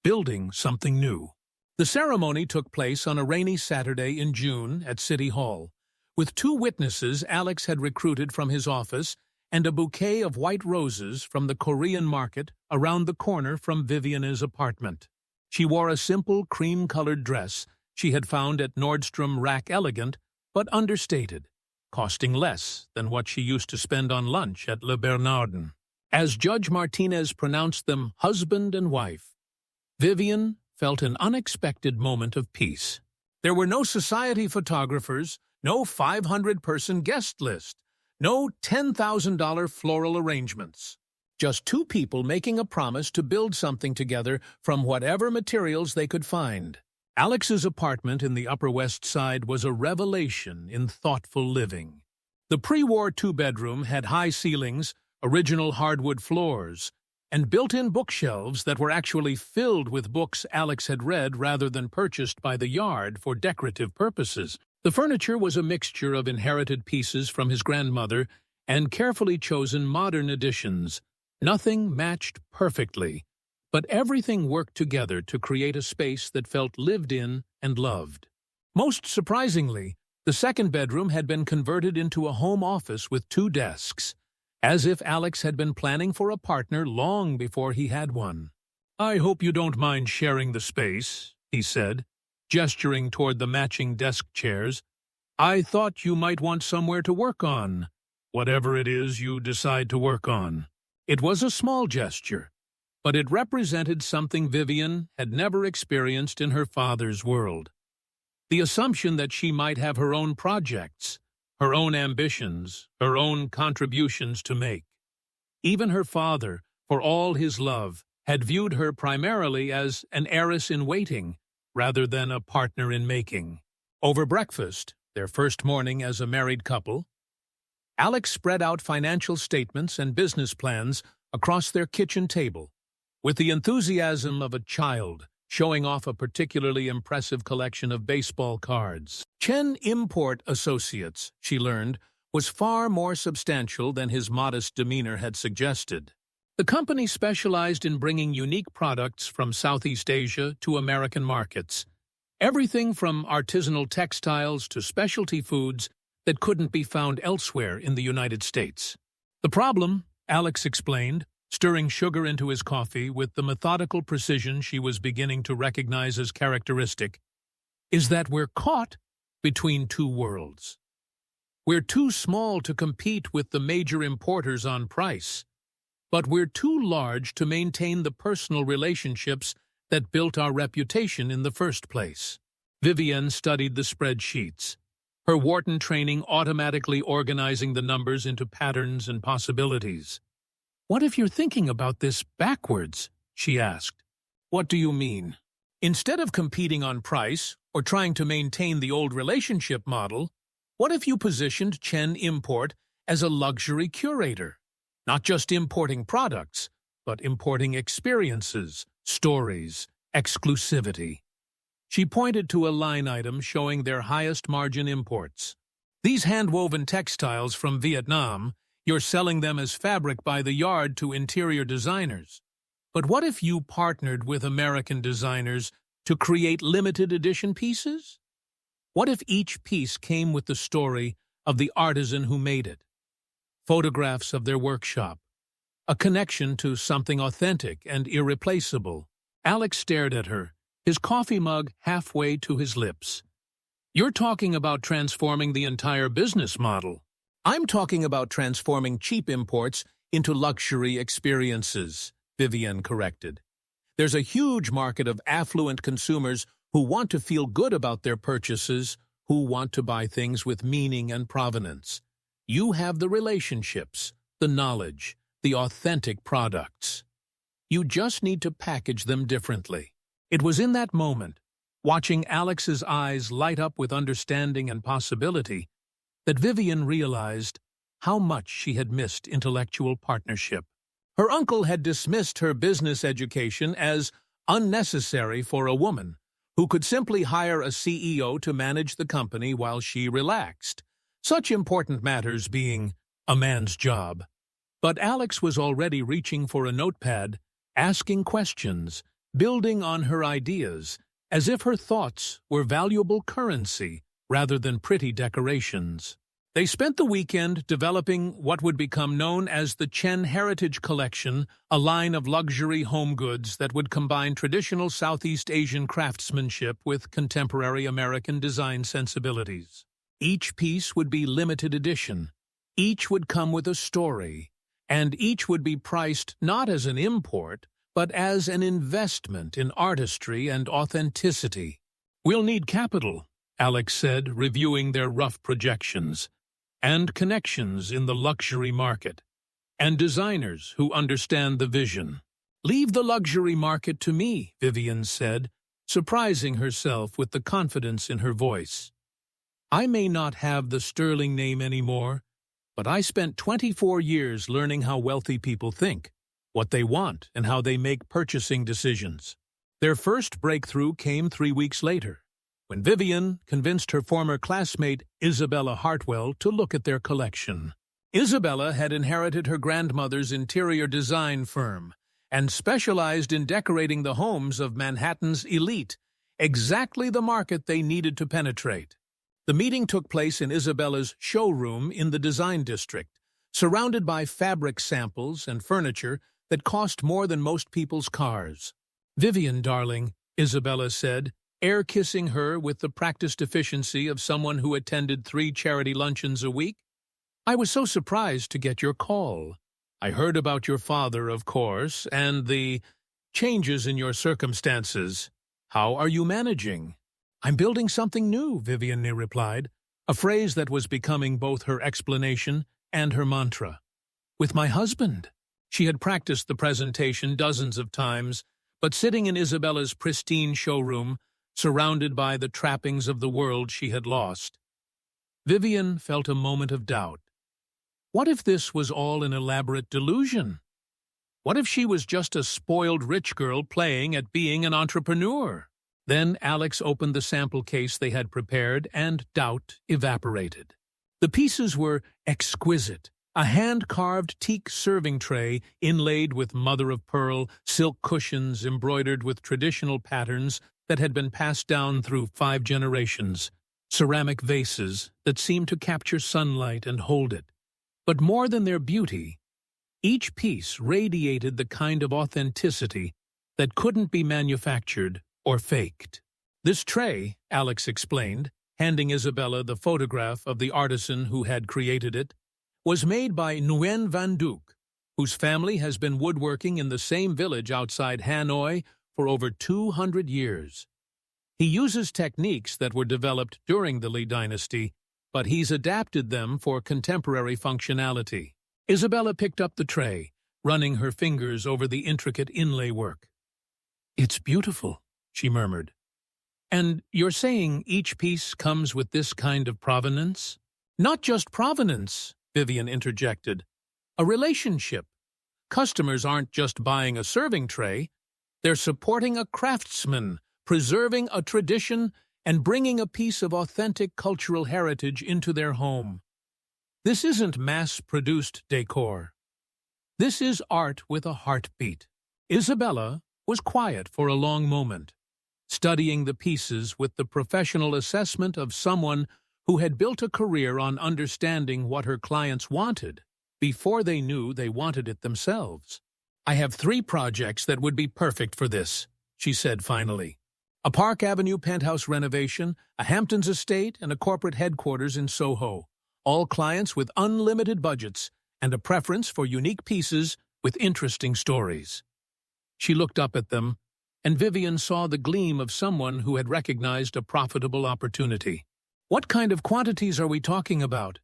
Building Something New. The ceremony took place on a rainy Saturday in June at City Hall, with 2 witnesses Alex had recruited from his office and a bouquet of white roses from the Korean market around the corner from Vivian's apartment. She wore a simple cream-colored dress she had found at Nordstrom Rack Elegant, but understated, costing less than what she used to spend on lunch at Le Bernardin. As Judge Martinez pronounced them husband and wife, Vivian felt an unexpected moment of peace. There were no society photographers, no 500-person guest list, no $10,000 floral arrangements. Just 2 people making a promise to build something together from whatever materials they could find. Alex's apartment in the Upper West Side was a revelation in thoughtful living. The pre-war 2-bedroom had high ceilings, original hardwood floors, and built-in bookshelves that were actually filled with books Alex had read rather than purchased by the yard for decorative purposes. The furniture was a mixture of inherited pieces from his grandmother and carefully chosen modern additions. Nothing matched perfectly, but everything worked together to create a space that felt lived in and loved. Most surprisingly, the 2nd bedroom had been converted into a home office with 2 desks, as if Alex had been planning for a partner long before he had one. "I hope you don't mind sharing the space," he said, gesturing toward the matching desk chairs. "I thought you might want somewhere to work on, whatever it is you decide to work on." It was a small gesture, but it represented something Vivian had never experienced in her father's world. The assumption that she might have her own projects, her own ambitions, her own contributions to make. Even her father, for all his love, had viewed her primarily as an heiress-in-waiting, rather than a partner in making. Over breakfast, their first morning as a married couple, Alex spread out financial statements and business plans across their kitchen table, with the enthusiasm of a child, showing off a particularly impressive collection of baseball cards. Chen Import Associates, she learned, was far more substantial than his modest demeanor had suggested. The company specialized in bringing unique products from Southeast Asia to American markets. Everything from artisanal textiles to specialty foods that couldn't be found elsewhere in the United States. The problem, Alex explained, stirring sugar into his coffee with the methodical precision she was beginning to recognize as characteristic, is that we're caught between two worlds. We're too small to compete with the major importers on price, but we're too large to maintain the personal relationships that built our reputation in the first place. Vivienne studied the spreadsheets, her Wharton training automatically organizing the numbers into patterns and possibilities. "What if you're thinking about this backwards?" she asked. "What do you mean?" "Instead of competing on price or trying to maintain the old relationship model, what if you positioned Chen Import as a luxury curator? Not just importing products, but importing experiences, stories, exclusivity." She pointed to a line item showing their highest margin imports. "These hand-woven textiles from Vietnam, you're selling them as fabric by the yard to interior designers. But what if you partnered with American designers to create limited edition pieces? What if each piece came with the story of the artisan who made it? Photographs of their workshop, a connection to something authentic and irreplaceable." Alex stared at her, his coffee mug halfway to his lips. "You're talking about transforming the entire business model." "I'm talking about transforming cheap imports into luxury experiences," Vivienne corrected. "There's a huge market of affluent consumers who want to feel good about their purchases, who want to buy things with meaning and provenance. You have the relationships, the knowledge, the authentic products. You just need to package them differently." It was in that moment, watching Alex's eyes light up with understanding and possibility, that Vivienne realized how much she had missed intellectual partnership. Her uncle had dismissed her business education as unnecessary for a woman who could simply hire a CEO to manage the company while she relaxed, such important matters being a man's job. But Alex was already reaching for a notepad, asking questions, building on her ideas, as if her thoughts were valuable currency rather than pretty decorations. They spent the weekend developing what would become known as the Chen Heritage Collection, a line of luxury home goods that would combine traditional Southeast Asian craftsmanship with contemporary American design sensibilities. Each piece would be limited edition, each would come with a story, and each would be priced not as an import, but as an investment in artistry and authenticity. "We'll need capital," Alex said, reviewing their rough projections, "and connections in the luxury market, and designers who understand the vision." "Leave the luxury market to me," Vivienne said, surprising herself with the confidence in her voice. "I may not have the sterling name anymore, but I spent 24 years learning how wealthy people think, what they want, and how they make purchasing decisions." Their first breakthrough came 3 weeks later, when Vivienne convinced her former classmate Isabella Hartwell to look at their collection. Isabella had inherited her grandmother's interior design firm and specialized in decorating the homes of Manhattan's elite, exactly the market they needed to penetrate. The meeting took place in Isabella's showroom in the design district, surrounded by fabric samples and furniture that cost more than most people's cars. "Vivienne, darling," Isabella said, air-kissing her with the practiced efficiency of someone who attended 3 charity luncheons a week, "I was so surprised to get your call. I heard about your father, of course, and the changes in your circumstances. How are you managing?" "I'm building something new," Vivienne replied, a phrase that was becoming both her explanation and her mantra. "With my husband." She had practiced the presentation dozens of times, but sitting in Isabella's pristine showroom, surrounded by the trappings of the world she had lost, Vivienne felt a moment of doubt. What if this was all an elaborate delusion? What if she was just a spoiled rich girl playing at being an entrepreneur? Then Alex opened the sample case they had prepared, and doubt evaporated. The pieces were exquisite. A hand-carved teak serving tray inlaid with mother-of-pearl, silk cushions embroidered with traditional patterns that had been passed down through 5 generations, ceramic vases that seemed to capture sunlight and hold it. But more than their beauty, each piece radiated the kind of authenticity that couldn't be manufactured or faked. This tray, Alex explained, handing Isabella the photograph of the artisan who had created it, was made by Nguyen Van Duc, whose family has been woodworking in the same village outside Hanoi for over 200 years. He uses techniques that were developed during the Lee Dynasty, but he's adapted them for contemporary functionality. Isabella picked up the tray, running her fingers over the intricate inlay work. "It's beautiful," she murmured. "And you're saying each piece comes with this kind of provenance?" "Not just provenance," Vivian interjected. "A relationship. Customers aren't just buying a serving tray. They're supporting a craftsman, preserving a tradition, and bringing a piece of authentic cultural heritage into their home. This isn't mass-produced decor. This is art with a heartbeat." Isabella was quiet for a long moment, studying the pieces with the professional assessment of someone who had built a career on understanding what her clients wanted before they knew they wanted it themselves. "I have 3 projects that would be perfect for this," she said finally. "A Park Avenue penthouse renovation, a Hamptons estate, and a corporate headquarters in Soho. All clients with unlimited budgets and a preference for unique pieces with interesting stories." She looked up at them, and Vivian saw the gleam of someone who had recognized a profitable opportunity. "What kind of quantities are we talking about?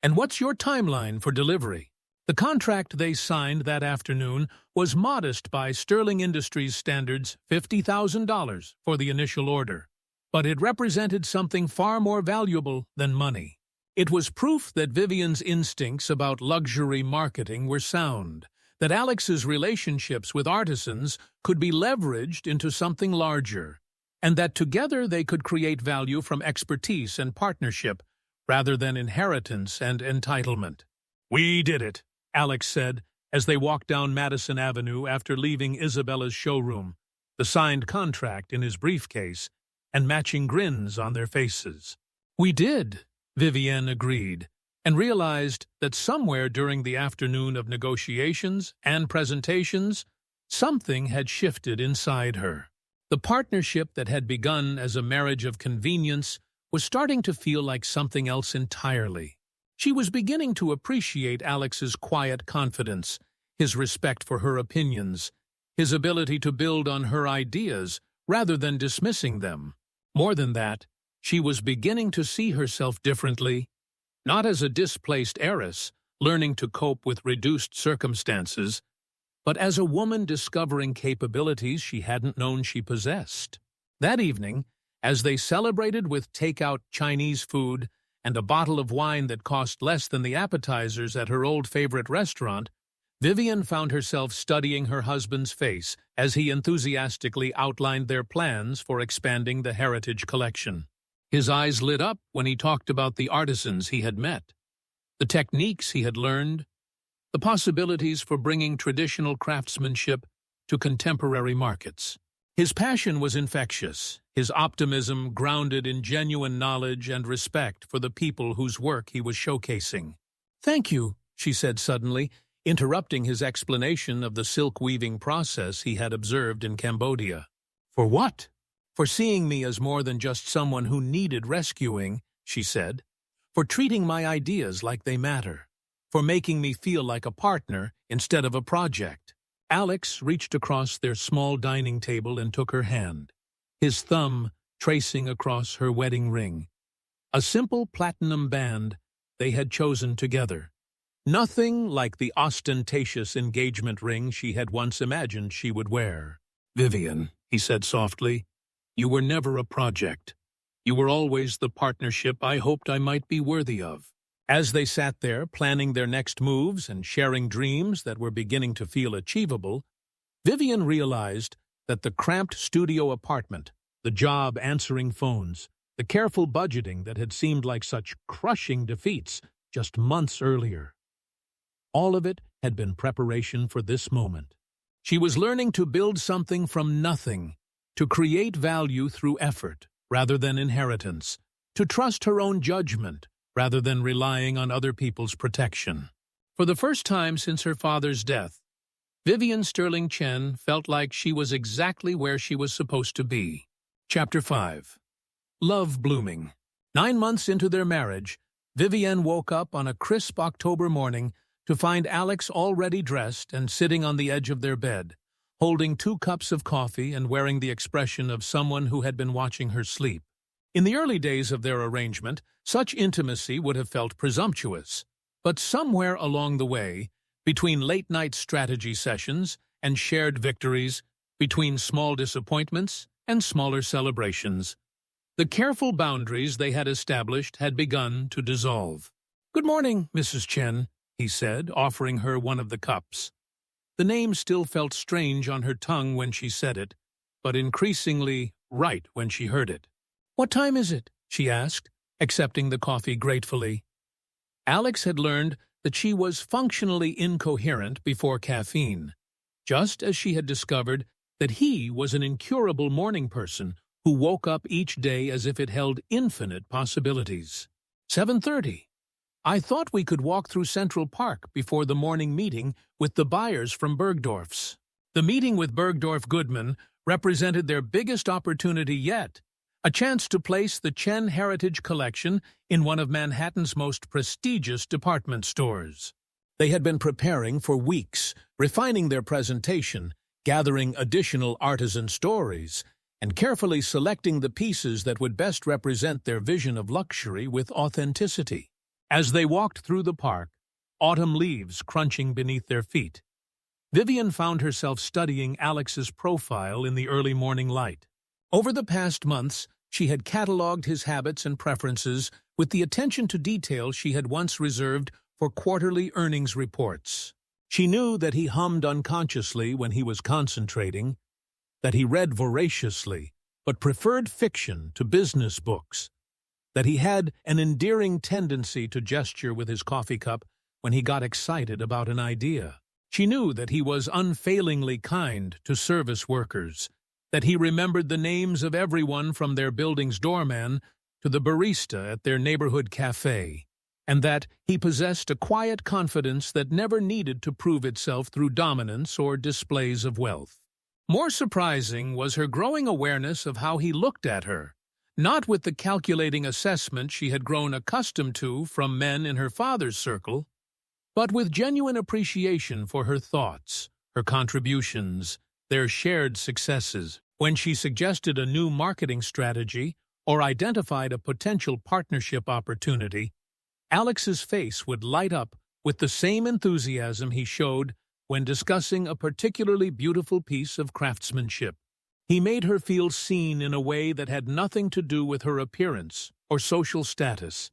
And what's your timeline for delivery?" The contract they signed that afternoon was modest by Sterling Industries standards, $50,000 for the initial order. But it represented something far more valuable than money. It was proof that Vivian's instincts about luxury marketing were sound, that Alex's relationships with artisans could be leveraged into something larger, and that together they could create value from expertise and partnership rather than inheritance and entitlement. "We did it," Alex said as they walked down Madison Avenue after leaving Isabella's showroom, the signed contract in his briefcase and matching grins on their faces. "We did," Vivienne agreed, and realized that somewhere during the afternoon of negotiations and presentations, something had shifted inside her. The partnership that had begun as a marriage of convenience was starting to feel like something else entirely. She was beginning to appreciate Alex's quiet confidence, his respect for her opinions, his ability to build on her ideas rather than dismissing them. More than that, she was beginning to see herself differently, not as a displaced heiress, learning to cope with reduced circumstances, but as a woman discovering capabilities she hadn't known she possessed. That evening, as they celebrated with takeout Chinese food and a bottle of wine that cost less than the appetizers at her old favorite restaurant, Vivian found herself studying her husband's face as he enthusiastically outlined their plans for expanding the Heritage Collection. His eyes lit up when he talked about the artisans he had met, the techniques he had learned, the possibilities for bringing traditional craftsmanship to contemporary markets. His passion was infectious, his optimism grounded in genuine knowledge and respect for the people whose work he was showcasing. "Thank you," she said suddenly, interrupting his explanation of the silk-weaving process he had observed in Cambodia. "For what?" "For seeing me as more than just someone who needed rescuing," she said. "For treating my ideas like they matter. For making me feel like a partner instead of a project." Alex reached across their small dining table and took her hand, his thumb tracing across her wedding ring, a simple platinum band they had chosen together. Nothing like the ostentatious engagement ring she had once imagined she would wear. "Vivian," he said softly, "you were never a project. You were always the partnership I hoped I might be worthy of." As they sat there, planning their next moves and sharing dreams that were beginning to feel achievable, Vivian realized that the cramped studio apartment, the job answering phones, the careful budgeting that had seemed like such crushing defeats just months earlier, all of it had been preparation for this moment. She was learning to build something from nothing, to create value through effort rather than inheritance, to trust her own judgment rather than relying on other people's protection. For the first time since her father's death, Vivian Sterling Chen felt like she was exactly where she was supposed to be. Chapter 5. Love Blooming. 9 months into their marriage, Vivian woke up on a crisp October morning to find Alex already dressed and sitting on the edge of their bed, holding 2 cups of coffee and wearing the expression of someone who had been watching her sleep. In the early days of their arrangement, such intimacy would have felt presumptuous, but somewhere along the way, between late-night strategy sessions and shared victories, between small disappointments and smaller celebrations, the careful boundaries they had established had begun to dissolve. "Good morning, Mrs. Chen," he said, offering her one of the cups. The name still felt strange on her tongue when she said it, but increasingly right when she heard it. "What time is it?" she asked, accepting the coffee gratefully. Alex had learned that she was functionally incoherent before caffeine, just as she had discovered that he was an incurable morning person who woke up each day as if it held infinite possibilities. 7:30. "I thought we could walk through Central Park before the morning meeting with the buyers from Bergdorf's." The meeting with Bergdorf Goodman represented their biggest opportunity yet, a chance to place the Chen Heritage Collection in one of Manhattan's most prestigious department stores. They had been preparing for weeks, refining their presentation, gathering additional artisan stories, and carefully selecting the pieces that would best represent their vision of luxury with authenticity. As they walked through the park, autumn leaves crunching beneath their feet, Vivian found herself studying Alex's profile in the early morning light. Over the past months, she had catalogued his habits and preferences with the attention to detail she had once reserved for quarterly earnings reports. She knew that he hummed unconsciously when he was concentrating, that he read voraciously but preferred fiction to business books, that he had an endearing tendency to gesture with his coffee cup when he got excited about an idea. She knew that he was unfailingly kind to service workers, that he remembered the names of everyone from their building's doorman to the barista at their neighborhood cafe, and that he possessed a quiet confidence that never needed to prove itself through dominance or displays of wealth. More surprising was her growing awareness of how he looked at her, not with the calculating assessment she had grown accustomed to from men in her father's circle, but with genuine appreciation for her thoughts, her contributions, their shared successes. When she suggested a new marketing strategy or identified a potential partnership opportunity, Alex's face would light up with the same enthusiasm he showed when discussing a particularly beautiful piece of craftsmanship. He made her feel seen in a way that had nothing to do with her appearance or social status,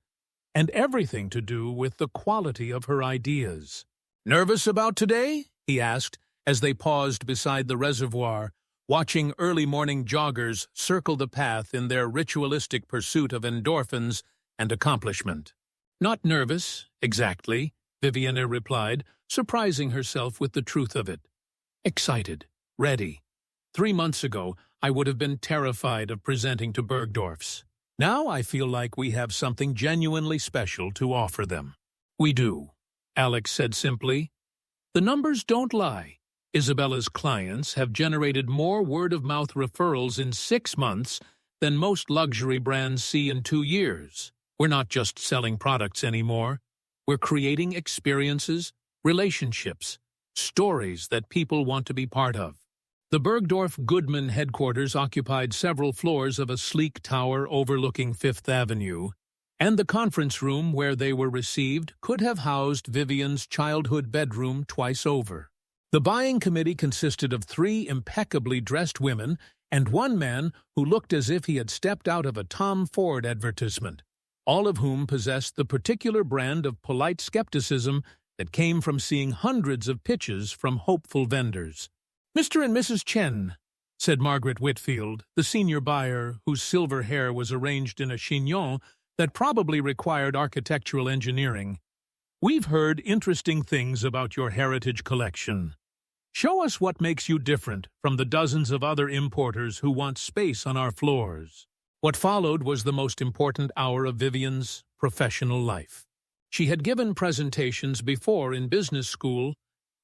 and everything to do with the quality of her ideas. "Nervous about today?" he asked as they paused beside the reservoir, watching early morning joggers circle the path in their ritualistic pursuit of endorphins and accomplishment. "Not nervous, exactly," Viviana replied, surprising herself with the truth of it. "Excited, ready. 3 months ago, I would have been terrified of presenting to Bergdorf's. Now I feel like we have something genuinely special to offer them." "We do," Alex said simply. "The numbers don't lie. Isabella's clients have generated more word-of-mouth referrals in 6 months than most luxury brands see in 2 years. We're not just selling products anymore. We're creating experiences, relationships, stories that people want to be part of." The Bergdorf Goodman headquarters occupied several floors of a sleek tower overlooking Fifth Avenue, and the conference room where they were received could have housed Vivian's childhood bedroom twice over. The buying committee consisted of 3 impeccably dressed women and 1 man who looked as if he had stepped out of a Tom Ford advertisement, all of whom possessed the particular brand of polite skepticism that came from seeing hundreds of pitches from hopeful vendors. "Mr. and Mrs. Chen," said Margaret Whitfield, the senior buyer whose silver hair was arranged in a chignon that probably required architectural engineering. "We've heard interesting things about your heritage collection. Show us what makes you different from the dozens of other importers who want space on our floors." What followed was the most important hour of Vivian's professional life. She had given presentations before in business school,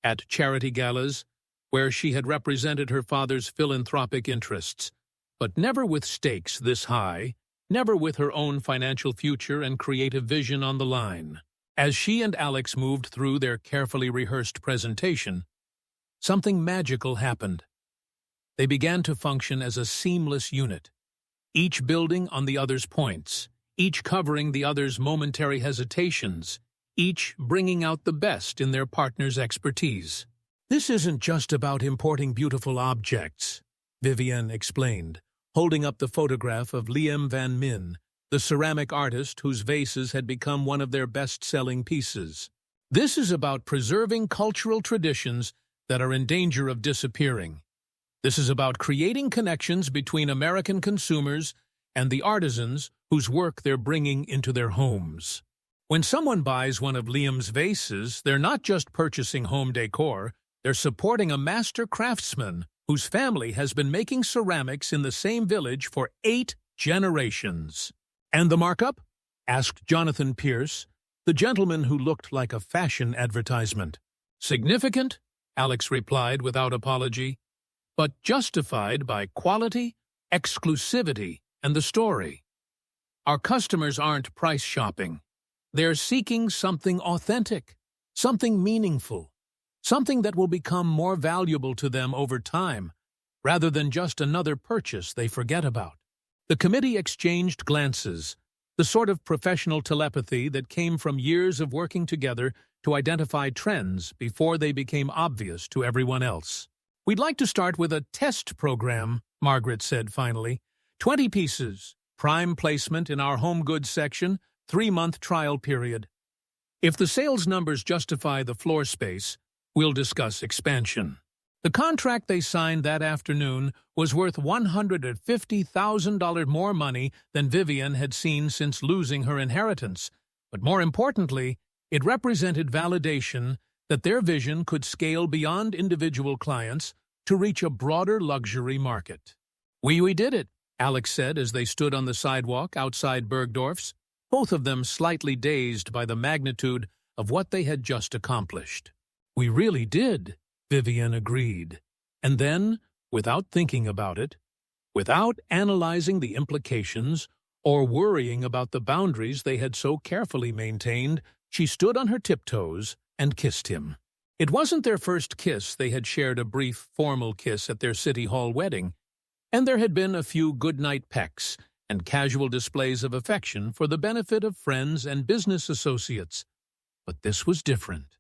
at charity galas, where she had represented her father's philanthropic interests, but never with stakes this high, never with her own financial future and creative vision on the line. As she and Alex moved through their carefully rehearsed presentation, something magical happened. They began to function as a seamless unit, each building on the other's points, each covering the other's momentary hesitations, each bringing out the best in their partner's expertise. "This isn't just about importing beautiful objects," Vivian explained, holding up the photograph of Liam Van Min, the ceramic artist whose vases had become one of their best-selling pieces. "This is about preserving cultural traditions that are in danger of disappearing. This is about creating connections between American consumers and the artisans whose work they're bringing into their homes. When someone buys one of Liam's vases, they're not just purchasing home decor, they're supporting a master craftsman whose family has been making ceramics in the same village for 8 generations. "And the markup?" asked Jonathan Pierce, the gentleman who looked like a fashion advertisement. "Significant," Alex replied without apology, "but justified by quality, exclusivity, and the story. Our customers aren't price shopping. They're seeking something authentic, something meaningful, something that will become more valuable to them over time, rather than just another purchase they forget about." The committee exchanged glances, the sort of professional telepathy that came from years of working together to identify trends before they became obvious to everyone else. "We'd like to start with a test program," Margaret said finally. 20 pieces, prime placement in our home goods section, 3-month trial period. If the sales numbers justify the floor space, we'll discuss expansion. The contract they signed that afternoon was worth $150,000 more money than Vivian had seen since losing her inheritance, but more importantly, it represented validation that their vision could scale beyond individual clients to reach a broader luxury market. We did it," Alex said as they stood on the sidewalk outside Bergdorf's, both of them slightly dazed by the magnitude of what they had just accomplished. "We really did," Vivian agreed. And then, without thinking about it, without analyzing the implications or worrying about the boundaries they had so carefully maintained, she stood on her tiptoes and kissed him. It wasn't their first kiss. They had shared a brief, formal kiss at their City Hall wedding, and there had been a few goodnight pecks and casual displays of affection for the benefit of friends and business associates. But this was different.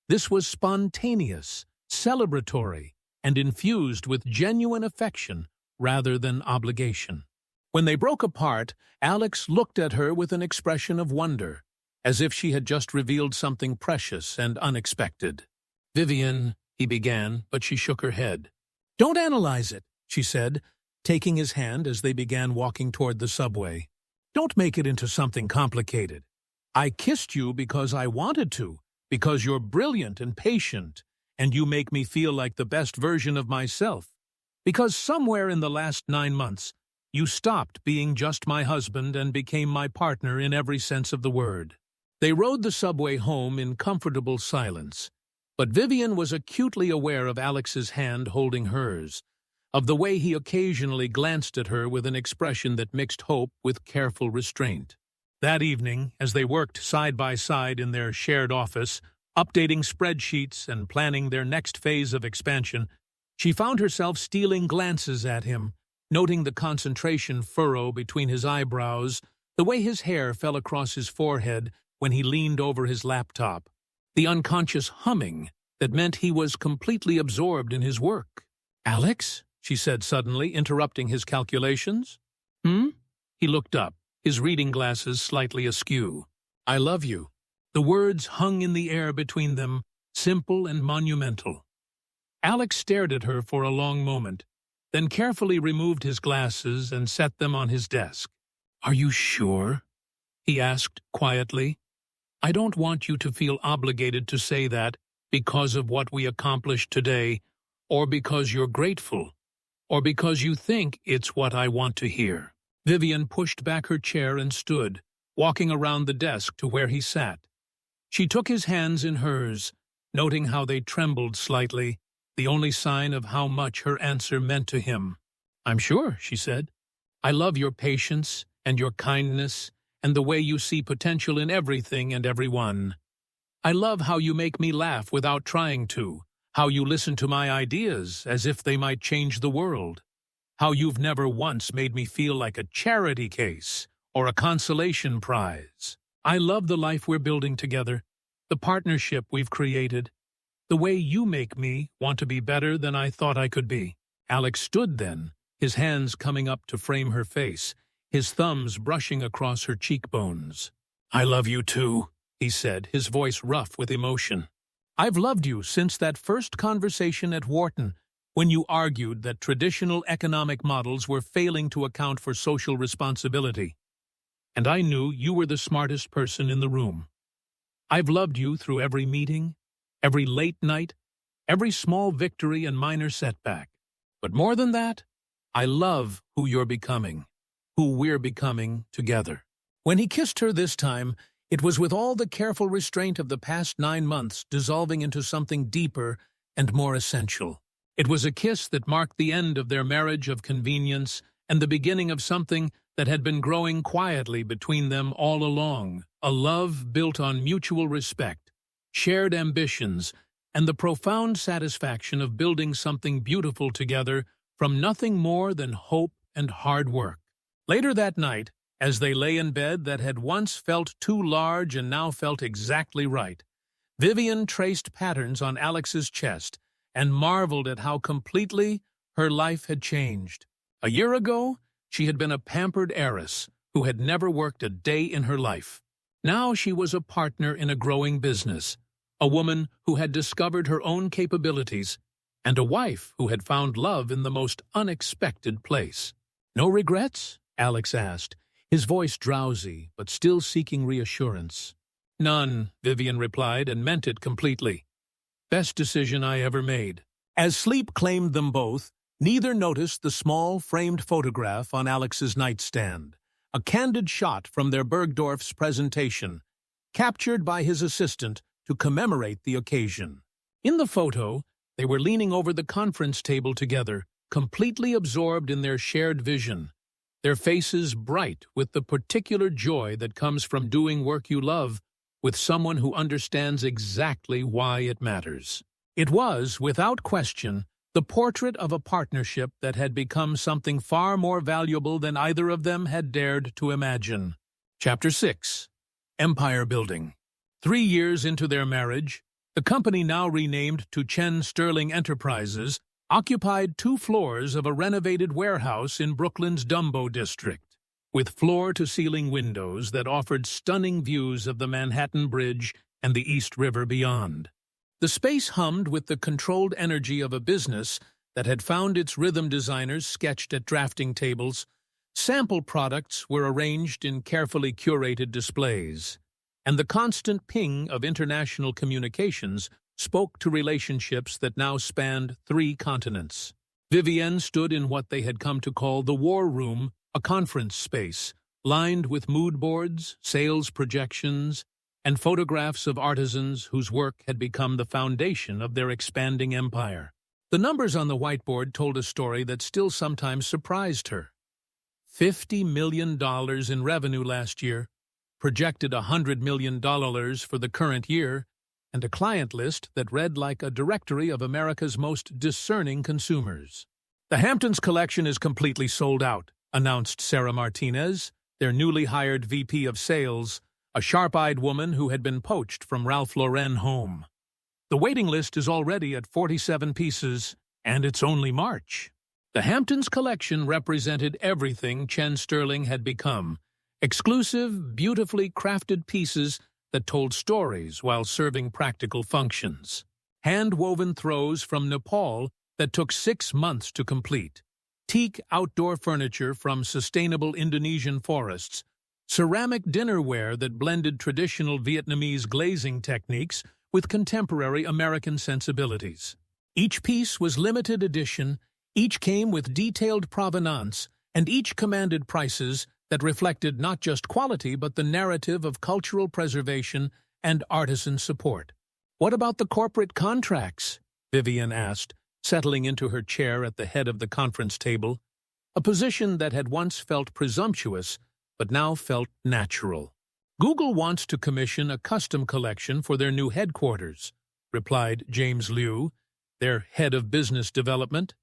This was spontaneous, celebratory, and infused with genuine affection rather than obligation. When they broke apart, Alex looked at her with an expression of wonder, as if she had just revealed something precious and unexpected. "Vivian," he began, but she shook her head. "Don't analyze it," she said, taking his hand as they began walking toward the subway. "Don't make it into something complicated. I kissed you because I wanted to, because you're brilliant and patient, and you make me feel like the best version of myself. Because somewhere in the last 9 months, you stopped being just my husband and became my partner in every sense of the word." They rode the subway home in comfortable silence, but Vivian was acutely aware of Alex's hand holding hers, of the way he occasionally glanced at her with an expression that mixed hope with careful restraint. That evening, as they worked side by side in their shared office, updating spreadsheets and planning their next phase of expansion, she found herself stealing glances at him, noting the concentration furrow between his eyebrows, the way his hair fell across his forehead when he leaned over his laptop, the unconscious humming that meant he was completely absorbed in his work. "Alex?" she said suddenly, interrupting his calculations. "Hmm?" He looked up, his reading glasses slightly askew. "I love you." The words hung in the air between them, simple and monumental. Alex stared at her for a long moment, then carefully removed his glasses and set them on his desk. "Are you sure?" he asked quietly. "I don't want you to feel obligated to say that because of what we accomplished today, or because you're grateful, or because you think it's what I want to hear." Vivian pushed back her chair and stood, walking around the desk to where he sat. She took his hands in hers, noting how they trembled slightly, the only sign of how much her answer meant to him. "I'm sure," she said. "I love your patience and your kindness and the way you see potential in everything and everyone. I love how you make me laugh without trying to, how you listen to my ideas as if they might change the world, how you've never once made me feel like a charity case or a consolation prize. I love the life we're building together, the partnership we've created, the way you make me want to be better than I thought I could be." Alex stood then, his hands coming up to frame her face, his thumbs brushing across her cheekbones. "I love you too," he said, his voice rough with emotion. "I've loved you since that first conversation at Wharton, when you argued that traditional economic models were failing to account for social responsibility. And I knew you were the smartest person in the room. I've loved you through every meeting, every late night, every small victory and minor setback. But more than that, I love who you're becoming, who we're becoming together." When he kissed her this time, it was with all the careful restraint of the past 9 months dissolving into something deeper and more essential. It was a kiss that marked the end of their marriage of convenience and the beginning of something that had been growing quietly between them all along, a love built on mutual respect, shared ambitions, and the profound satisfaction of building something beautiful together from nothing more than hope and hard work. Later that night, as they lay in bed that had once felt too large and now felt exactly right, Vivian traced patterns on Alex's chest and marveled at how completely her life had changed. A year ago, she had been a pampered heiress who had never worked a day in her life. Now she was a partner in a growing business, a woman who had discovered her own capabilities, and a wife who had found love in the most unexpected place. "No regrets?" Alex asked, his voice drowsy but still seeking reassurance. "None," Vivian replied, and meant it completely. "Best decision I ever made." As sleep claimed them both, neither noticed the small, framed photograph on Alex's nightstand, a candid shot from their Bergdorf's presentation, captured by his assistant to commemorate the occasion. In the photo, they were leaning over the conference table together, completely absorbed in their shared vision, their faces bright with the particular joy that comes from doing work you love with someone who understands exactly why it matters. It was, without question, the portrait of a partnership that had become something far more valuable than either of them had dared to imagine. Chapter 6. Empire Building. 3 years into their marriage, the company, now renamed to Chen Sterling Enterprises, occupied 2 floors of a renovated warehouse in Brooklyn's Dumbo district, with floor-to-ceiling windows that offered stunning views of the Manhattan Bridge and the East River beyond. The space hummed with the controlled energy of a business that had found its rhythm designers sketched at drafting tables. Sample products were arranged in carefully curated displays, and the constant ping of international communications spoke to relationships that now spanned 3 continents. Vivienne stood in what they had come to call the War Room, a conference space, lined with mood boards, sales projections, and photographs of artisans whose work had become the foundation of their expanding empire. The numbers on the whiteboard told a story that still sometimes surprised her. $50 million in revenue last year, projected $100 million for the current year, and a client list that read like a directory of America's most discerning consumers. "The Hamptons collection is completely sold out," announced Sarah Martinez, their newly hired VP of Sales, a sharp-eyed woman who had been poached from Ralph Lauren home. "The waiting list is already at 47 pieces, and it's only March." The Hamptons collection represented everything Chen Sterling had become, Exclusive, beautifully crafted pieces that told stories while serving practical functions. Hand-woven throws from Nepal that took 6 months to complete. Teak outdoor furniture from sustainable Indonesian forests. Ceramic dinnerware that blended traditional Vietnamese glazing techniques with contemporary American sensibilities. Each piece was limited edition, each came with detailed provenance, and each commanded prices that reflected not just quality but the narrative of cultural preservation and artisan support. "What about the corporate contracts?" Vivian asked, settling into her chair at the head of the conference table, a position that had once felt presumptuous but now felt natural. "Google wants to commission a custom collection for their new headquarters," replied James Liu, their head of business development.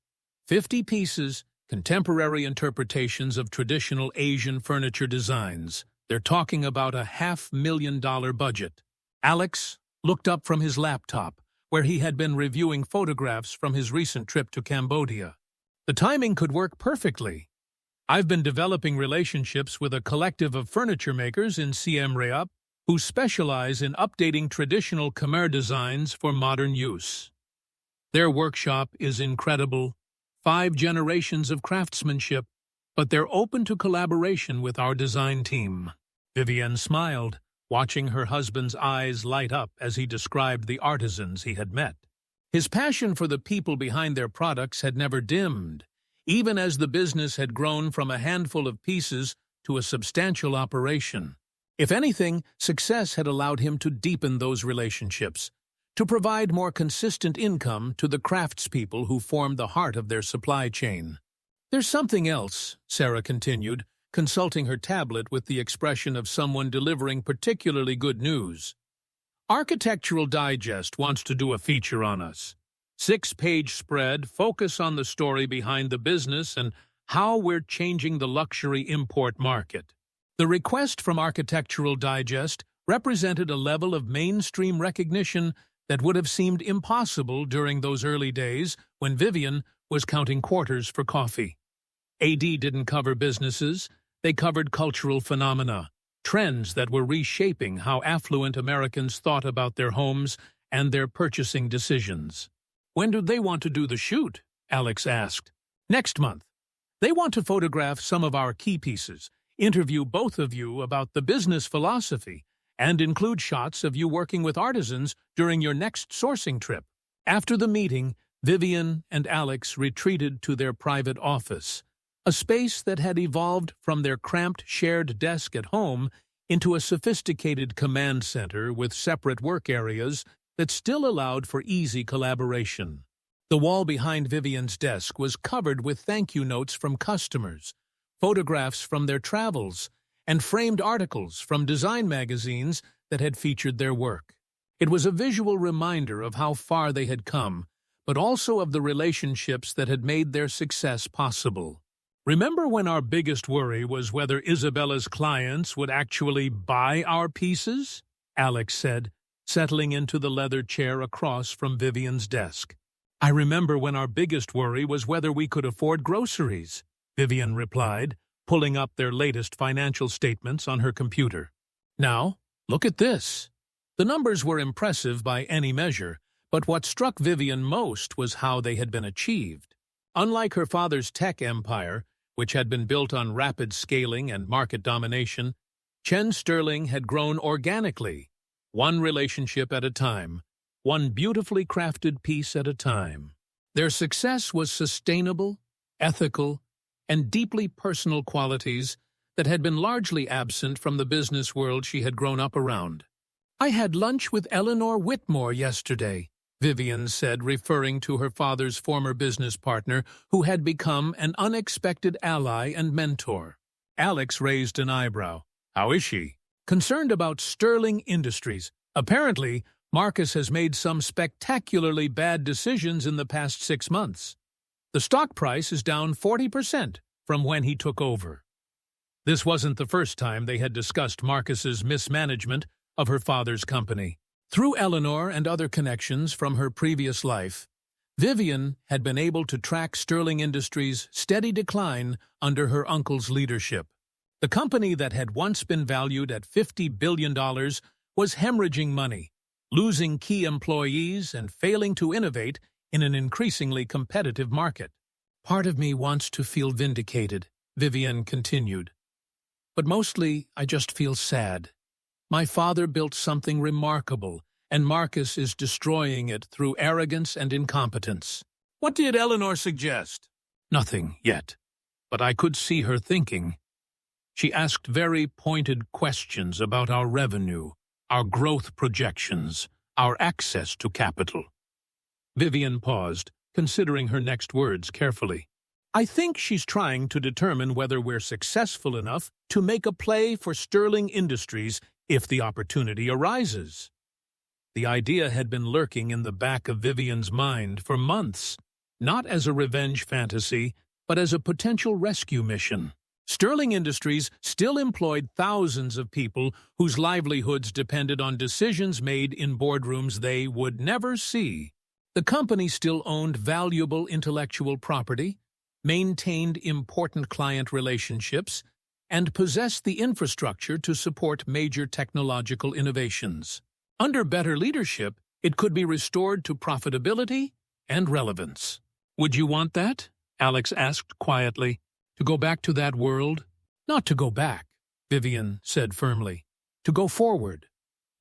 50 pieces, contemporary interpretations of traditional Asian furniture designs. They're talking about a $500,000 budget. Alex looked up from his laptop, where he had been reviewing photographs from his recent trip to Cambodia. "The timing could work perfectly. I've been developing relationships with a collective of furniture makers in Siem Reap who specialize in updating traditional Khmer designs for modern use. Their workshop is incredible, 5 generations of craftsmanship, but they're open to collaboration with our design team." Vivienne smiled, watching her husband's eyes light up as he described the artisans he had met. His passion for the people behind their products had never dimmed, even as the business had grown from a handful of pieces to a substantial operation. If anything, success had allowed him to deepen those relationships, to provide more consistent income to the craftspeople who formed the heart of their supply chain. "There's something else," Sarah continued, consulting her tablet with the expression of someone delivering particularly good news. "Architectural Digest wants to do a feature on us. 6-page spread, focus on the story behind the business and how we're changing the luxury import market." The request from Architectural Digest represented a level of mainstream recognition that would have seemed impossible during those early days when Vivian was counting quarters for coffee. AD didn't cover businesses, they covered cultural phenomena, trends that were reshaping how affluent Americans thought about their homes and their purchasing decisions. "When do they want to do the shoot?" Alex asked. "Next month. They want to photograph some of our key pieces, interview both of you about the business philosophy, and include shots of you working with artisans during your next sourcing trip." After the meeting, Vivian and Alex retreated to their private office, a space that had evolved from their cramped shared desk at home into a sophisticated command center with separate work areas that still allowed for easy collaboration. The wall behind Vivian's desk was covered with thank-you notes from customers, photographs from their travels, and framed articles from design magazines that had featured their work. It was a visual reminder of how far they had come, but also of the relationships that had made their success possible. "Remember when our biggest worry was whether Isabella's clients would actually buy our pieces?" Alex said, settling into the leather chair across from Vivian's desk. "I remember when our biggest worry was whether we could afford groceries," Vivian replied, pulling up their latest financial statements on her computer. "Now, look at this." The numbers were impressive by any measure, but what struck Vivian most was how they had been achieved. Unlike her father's tech empire, which had been built on rapid scaling and market domination, Chen Sterling had grown organically, one relationship at a time, one beautifully crafted piece at a time. Their success was sustainable, ethical, and deeply personal qualities that had been largely absent from the business world she had grown up around. "I had lunch with Eleanor Whitmore yesterday," Vivian said, referring to her father's former business partner who had become an unexpected ally and mentor. Alex raised an eyebrow. "How is she?" "Concerned about Sterling Industries. Apparently, Marcus has made some spectacularly bad decisions in the past 6 months. The stock price is down 40% from when he took over." This wasn't the first time they had discussed Marcus's mismanagement of her father's company. Through Eleanor and other connections from her previous life, Vivian had been able to track Sterling Industries' steady decline under her uncle's leadership. The company that had once been valued at $50 billion was hemorrhaging money, losing key employees and failing to innovate in an increasingly competitive market. Part of me wants to feel vindicated, Vivian continued. But mostly, I just feel sad. My father built something remarkable, and Marcus is destroying it through arrogance and incompetence. What did Eleanor suggest? Nothing yet, but I could see her thinking. She asked very pointed questions about our revenue, our growth projections, our access to capital. Vivian paused, considering her next words carefully. I think she's trying to determine whether we're successful enough to make a play for Sterling Industries if the opportunity arises. The idea had been lurking in the back of Vivian's mind for months, not as a revenge fantasy, but as a potential rescue mission. Sterling Industries still employed thousands of people whose livelihoods depended on decisions made in boardrooms they would never see. The company still owned valuable intellectual property, maintained important client relationships, and possessed the infrastructure to support major technological innovations. Under better leadership, it could be restored to profitability and relevance. Would you want that? Alex asked quietly. To go back to that world? Not to go back, Vivian said firmly. To go forward.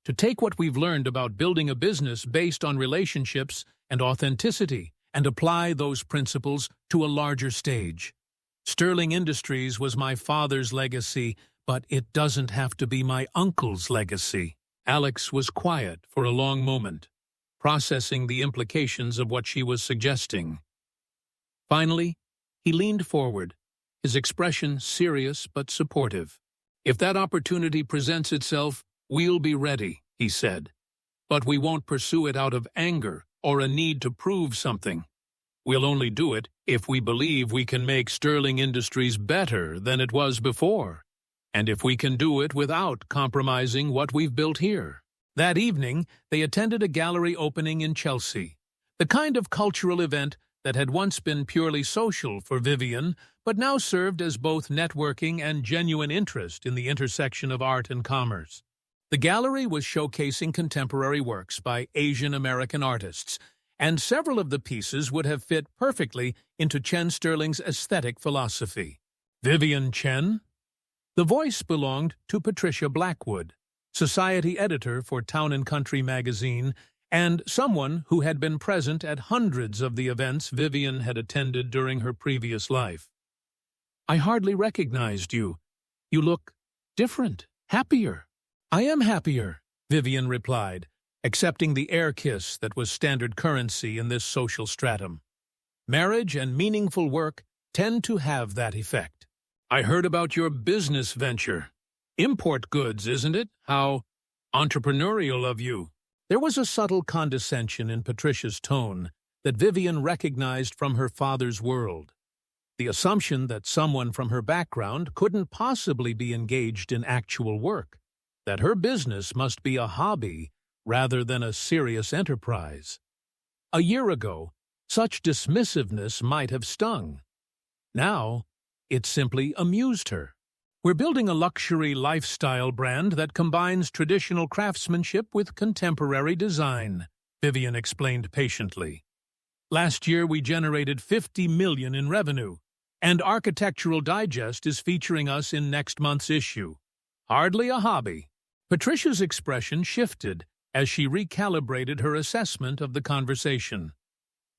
To take what we've learned about building a business based on relationships and authenticity and apply those principles to a larger stage. Sterling Industries was my father's legacy, but it doesn't have to be my uncle's legacy. Alex was quiet for a long moment, processing the implications of what she was suggesting. Finally, he leaned forward, his expression serious but supportive. If that opportunity presents itself, we'll be ready, he said. But we won't pursue it out of anger or a need to prove something. We'll only do it if we believe we can make Sterling Industries better than it was before, and if we can do it without compromising what we've built here. That evening, they attended a gallery opening in Chelsea, the kind of cultural event that had once been purely social for Vivian, but now served as both networking and genuine interest in the intersection of art and commerce. The gallery was showcasing contemporary works by Asian American artists, and several of the pieces would have fit perfectly into Chen Sterling's aesthetic philosophy. Vivian Chen? The voice belonged to Patricia Blackwood, society editor for Town & Country magazine, and someone who had been present at hundreds of the events Vivian had attended during her previous life. I hardly recognized you. You look different, happier. I am happier, Vivian replied, accepting the air kiss that was standard currency in this social stratum. Marriage and meaningful work tend to have that effect. I heard about your business venture. Import goods, isn't it? How entrepreneurial of you. There was a subtle condescension in Patricia's tone that Vivian recognized from her father's world. The assumption that someone from her background couldn't possibly be engaged in actual work, that her business must be a hobby rather than a serious enterprise. A year ago, such dismissiveness might have stung. Now, it simply amused her. We're building a luxury lifestyle brand that combines traditional craftsmanship with contemporary design, Vivian explained patiently. Last year we generated $50 million in revenue, and Architectural Digest is featuring us in next month's issue. Hardly a hobby. Patricia's expression shifted as she recalibrated her assessment of the conversation.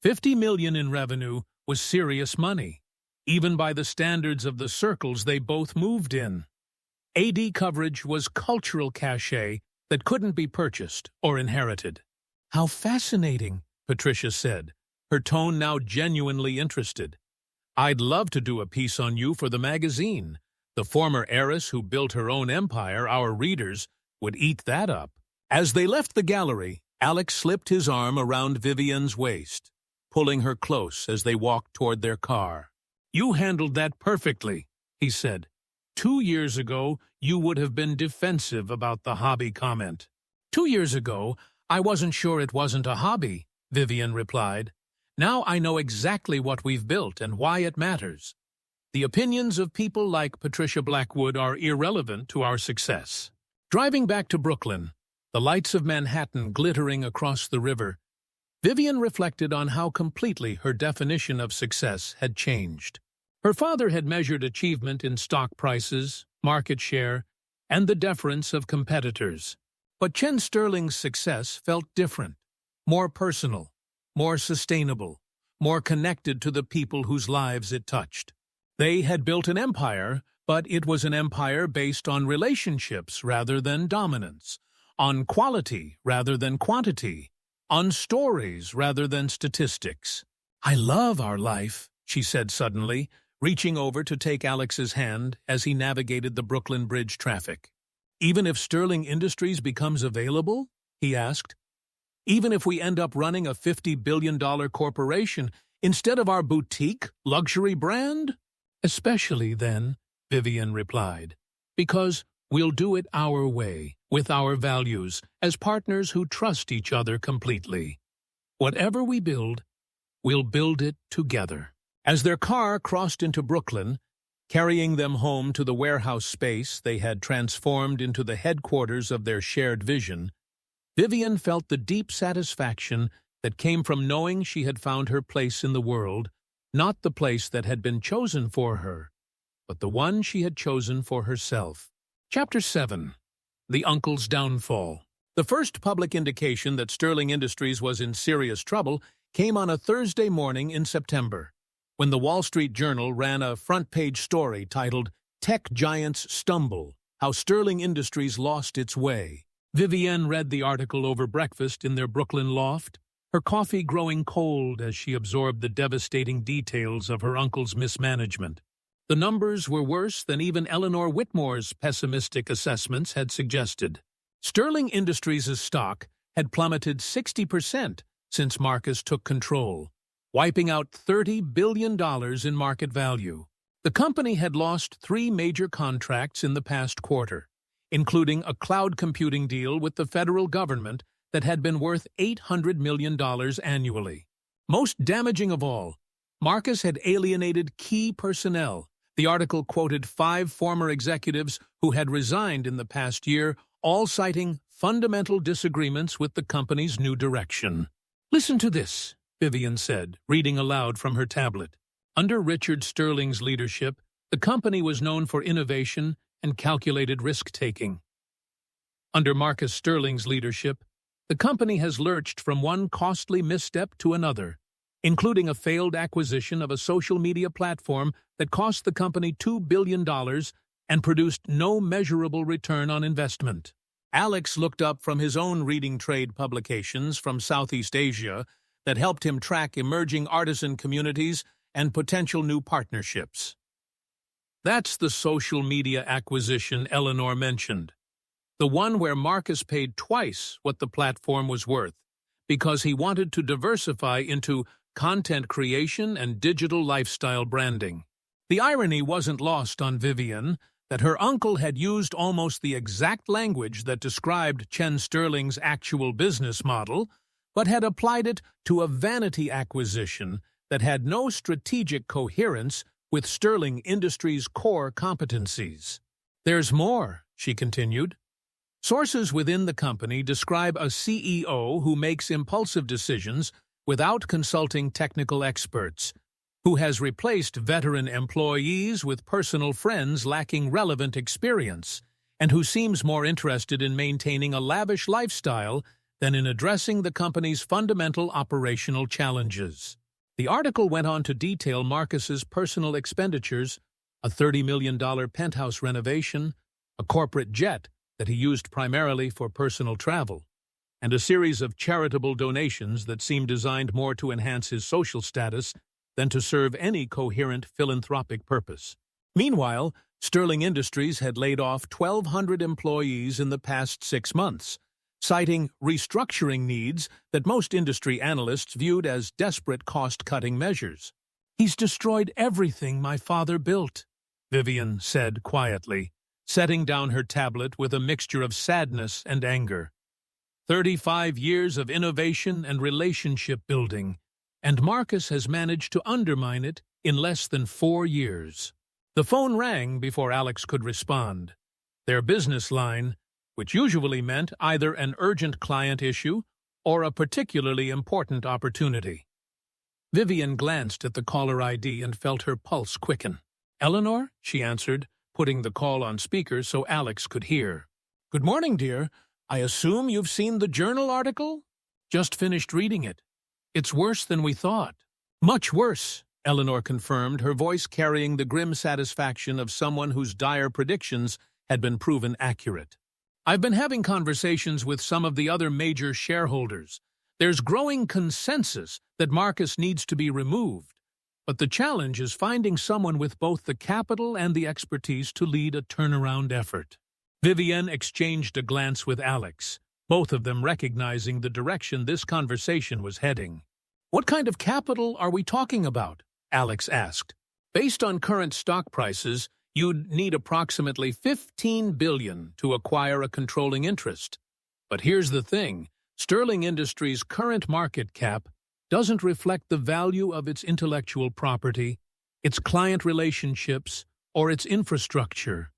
$50 million in revenue was serious money, even by the standards of the circles they both moved in. AD coverage was cultural cachet that couldn't be purchased or inherited. How fascinating, Patricia said, her tone now genuinely interested. I'd love to do a piece on you for the magazine. The former heiress who built her own empire, our readers, would eat that up. As they left the gallery, Alex slipped his arm around Vivian's waist, pulling her close as they walked toward their car. You handled that perfectly, he said. 2 years ago, you would have been defensive about the hobby comment. 2 years ago, I wasn't sure it wasn't a hobby, Vivian replied. Now I know exactly what we've built and why it matters. The opinions of people like Patricia Blackwood are irrelevant to our success. Driving back to Brooklyn, the lights of Manhattan glittering across the river, Vivian reflected on how completely her definition of success had changed. Her father had measured achievement in stock prices, market share, and the deference of competitors. But Chen Sterling's success felt different, more personal, more sustainable, more connected to the people whose lives it touched. They had built an empire, but it was an empire based on relationships rather than dominance, on quality rather than quantity, on stories rather than statistics. "I love our life," she said suddenly, reaching over to take Alex's hand as he navigated the Brooklyn Bridge traffic. "Even if Sterling Industries becomes available?" he asked. "Even if we end up running a $50 billion corporation instead of our boutique luxury brand?" "Especially then," Vivian replied, "because we'll do it our way, with our values, as partners who trust each other completely. Whatever we build, we'll build it together." As their car crossed into Brooklyn, carrying them home to the warehouse space they had transformed into the headquarters of their shared vision, Vivian felt the deep satisfaction that came from knowing she had found her place in the world, not the place that had been chosen for her, but the one she had chosen for herself. Chapter 7. The Uncle's Downfall. The first public indication that Sterling Industries was in serious trouble came on a Thursday morning in September, when the Wall Street Journal ran a front-page story titled "Tech Giants Stumble, How Sterling Industries Lost Its Way." Vivienne read the article over breakfast in their Brooklyn loft, her coffee growing cold as she absorbed the devastating details of her uncle's mismanagement. The numbers were worse than even Eleanor Whitmore's pessimistic assessments had suggested. Sterling Industries' stock had plummeted 60% since Marcus took control, wiping out $30 billion in market value. The company had lost 3 major contracts in the past quarter, including a cloud computing deal with the federal government that had been worth $800 million annually. Most damaging of all, Marcus had alienated key personnel. The article quoted 5 former executives who had resigned in the past year, all citing fundamental disagreements with the company's new direction. "Listen to this," Vivian said, reading aloud from her tablet. Under Richard Sterling's leadership, the company was known for innovation and calculated risk-taking. Under Marcus Sterling's leadership, the company has lurched from one costly misstep to another, including a failed acquisition of a social media platform that cost the company $2 billion and produced no measurable return on investment. Alex looked up from his own reading trade publications from Southeast Asia that helped him track emerging artisan communities and potential new partnerships. "That's the social media acquisition Eleanor mentioned. The one where Marcus paid twice what the platform was worth, because he wanted to diversify into content creation and digital lifestyle branding." The irony wasn't lost on Vivian that her uncle had used almost the exact language that described Chen Sterling's actual business model, but had applied it to a vanity acquisition that had no strategic coherence with Sterling Industries' core competencies. "There's more," she continued. "Sources within the company describe a CEO who makes impulsive decisions without consulting technical experts, who has replaced veteran employees with personal friends lacking relevant experience, and who seems more interested in maintaining a lavish lifestyle than in addressing the company's fundamental operational challenges." The article went on to detail Marcus's personal expenditures, a $30 million penthouse renovation, a corporate jet that he used primarily for personal travel, and a series of charitable donations that seemed designed more to enhance his social status than to serve any coherent philanthropic purpose. Meanwhile, Sterling Industries had laid off 1,200 employees in the past 6 months, citing restructuring needs that most industry analysts viewed as desperate cost-cutting measures. "He's destroyed everything my father built," Vivian said quietly, setting down her tablet with a mixture of sadness and anger. 35 years of innovation and relationship building, and Marcus has managed to undermine it in less than 4 years. The phone rang before Alex could respond. Their business line, which usually meant either an urgent client issue or a particularly important opportunity. Vivian glanced at the caller ID and felt her pulse quicken. "Eleanor?" she answered, putting the call on speaker so Alex could hear. "Good morning, dear. I assume you've seen the journal article?" "Just finished reading it. It's worse than we thought." "Much worse," Eleanor confirmed, her voice carrying the grim satisfaction of someone whose dire predictions had been proven accurate. "I've been having conversations with some of the other major shareholders. There's growing consensus that Marcus needs to be removed, but the challenge is finding someone with both the capital and the expertise to lead a turnaround effort." Vivian exchanged a glance with Alex, both of them recognizing the direction this conversation was heading. "What kind of capital are we talking about?" Alex asked. "Based on current stock prices, you'd need approximately $15 billion to acquire a controlling interest. But here's the thing. Sterling Industries' current market cap doesn't reflect the value of its intellectual property, its client relationships, or its infrastructure.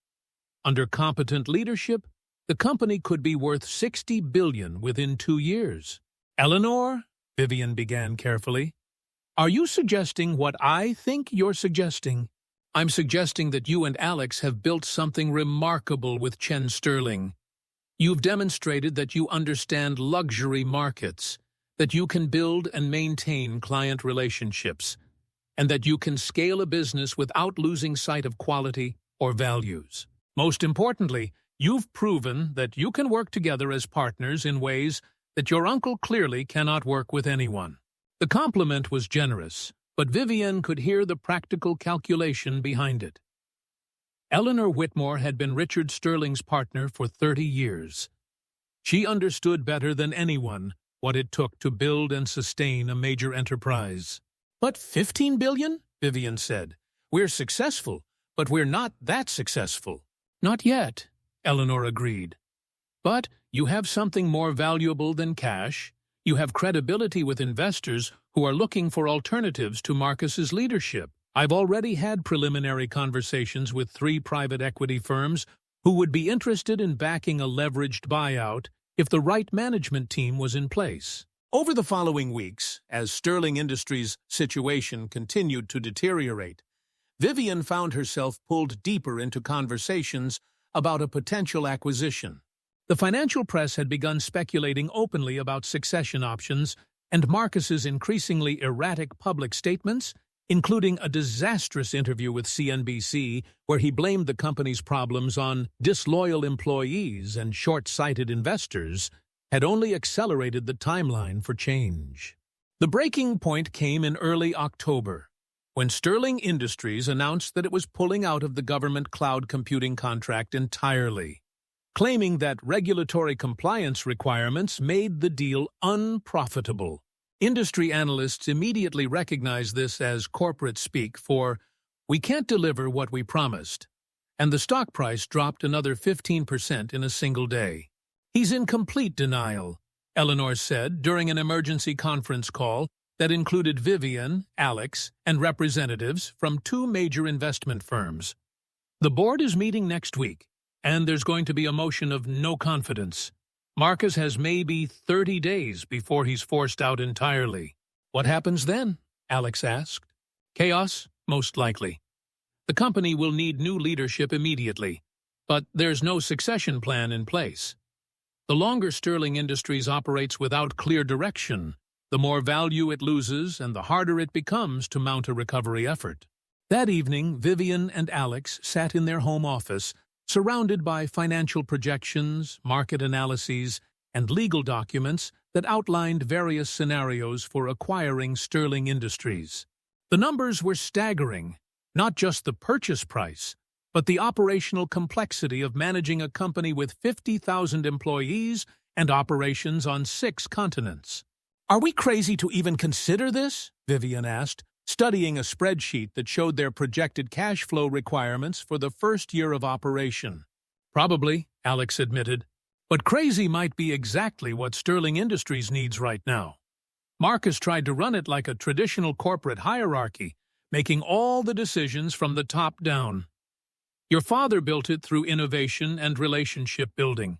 Under competent leadership, the company could be worth $60 billion within 2 years. "Eleanor," Vivian began carefully, "are you suggesting what I think you're suggesting?" "I'm suggesting that you and Alex have built something remarkable with Chen Sterling. You've demonstrated that you understand luxury markets, that you can build and maintain client relationships, and that you can scale a business without losing sight of quality or values. Most importantly, you've proven that you can work together as partners in ways that your uncle clearly cannot work with anyone." The compliment was generous, but Vivian could hear the practical calculation behind it. Eleanor Whitmore had been Richard Sterling's partner for 30 years. She understood better than anyone what it took to build and sustain a major enterprise. "But $15 billion?" Vivian said. "We're successful, but we're not that successful." "Not yet," Eleanor agreed. "But you have something more valuable than cash. You have credibility with investors who are looking for alternatives to Marcus's leadership. I've already had preliminary conversations with 3 private equity firms who would be interested in backing a leveraged buyout if the right management team was in place." Over the following weeks, as Sterling Industries' situation continued to deteriorate, Vivian found herself pulled deeper into conversations about a potential acquisition. The financial press had begun speculating openly about succession options, and Marcus's increasingly erratic public statements, including a disastrous interview with CNBC where he blamed the company's problems on disloyal employees and short-sighted investors, had only accelerated the timeline for change. The breaking point came in early October, when Sterling Industries announced that it was pulling out of the government cloud computing contract entirely, claiming that regulatory compliance requirements made the deal unprofitable. Industry analysts immediately recognized this as corporate speak for, "We can't deliver what we promised," and the stock price dropped another 15% in a single day. "He's in complete denial," Eleanor said during an emergency conference call that included Vivian, Alex, and representatives from 2 major investment firms. "The board is meeting next week, and there's going to be a motion of no confidence. Marcus has maybe 30 days before he's forced out entirely." "What happens then?" Alex asked. "Chaos, most likely. The company will need new leadership immediately, but there's no succession plan in place. The longer Sterling Industries operates without clear direction, the more value it loses and the harder it becomes to mount a recovery effort." That evening, Vivian and Alex sat in their home office, surrounded by financial projections, market analyses, and legal documents that outlined various scenarios for acquiring Sterling Industries. The numbers were staggering, not just the purchase price, but the operational complexity of managing a company with 50,000 employees and operations on 6 continents. "Are we crazy to even consider this?" Vivian asked, studying a spreadsheet that showed their projected cash flow requirements for the first year of operation. "Probably," Alex admitted, "but crazy might be exactly what Sterling Industries needs right now. Marcus tried to run it like a traditional corporate hierarchy, making all the decisions from the top down. Your father built it through innovation and relationship building.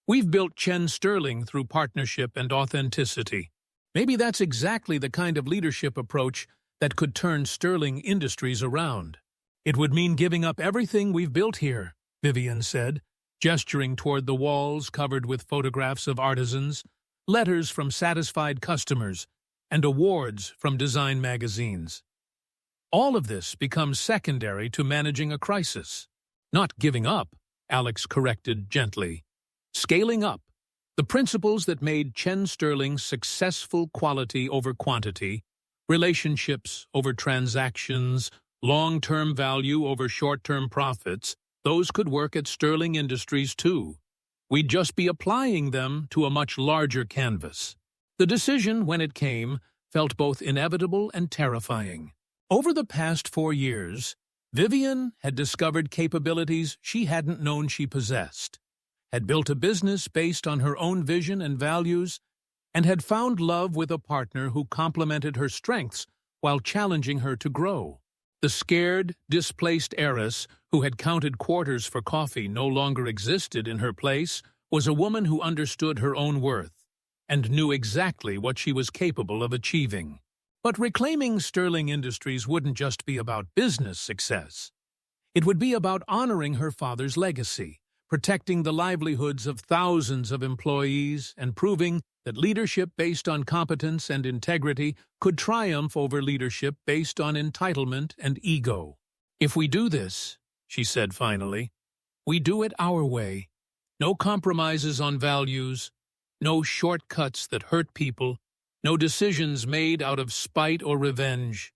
We've built Chen Sterling through partnership and authenticity. Maybe that's exactly the kind of leadership approach that could turn Sterling Industries around. It would mean giving up everything we've built here, Vivian said, gesturing toward the walls covered with photographs of artisans, letters from satisfied customers, and awards from design magazines. All of this becomes secondary to managing a crisis. Not giving up, Alex corrected gently. Scaling up. The principles that made Chen Sterling successful: quality over quantity, relationships over transactions, long-term value over short-term profits, those could work at Sterling Industries too. We'd just be applying them to a much larger canvas. The decision, when it came, felt both inevitable and terrifying. Over the past 4 years, Vivian had discovered capabilities she hadn't known she possessed, had built a business based on her own vision and values, and had found love with a partner who complemented her strengths while challenging her to grow. The scared, displaced heiress who had counted quarters for coffee no longer existed in her place was a woman who understood her own worth and knew exactly what she was capable of achieving. But reclaiming Sterling Industries wouldn't just be about business success. It would be about honoring her father's legacy, protecting the livelihoods of thousands of employees, and proving that leadership based on competence and integrity could triumph over leadership based on entitlement and ego. If we do this, she said finally, we do it our way. No compromises on values, no shortcuts that hurt people, no decisions made out of spite or revenge.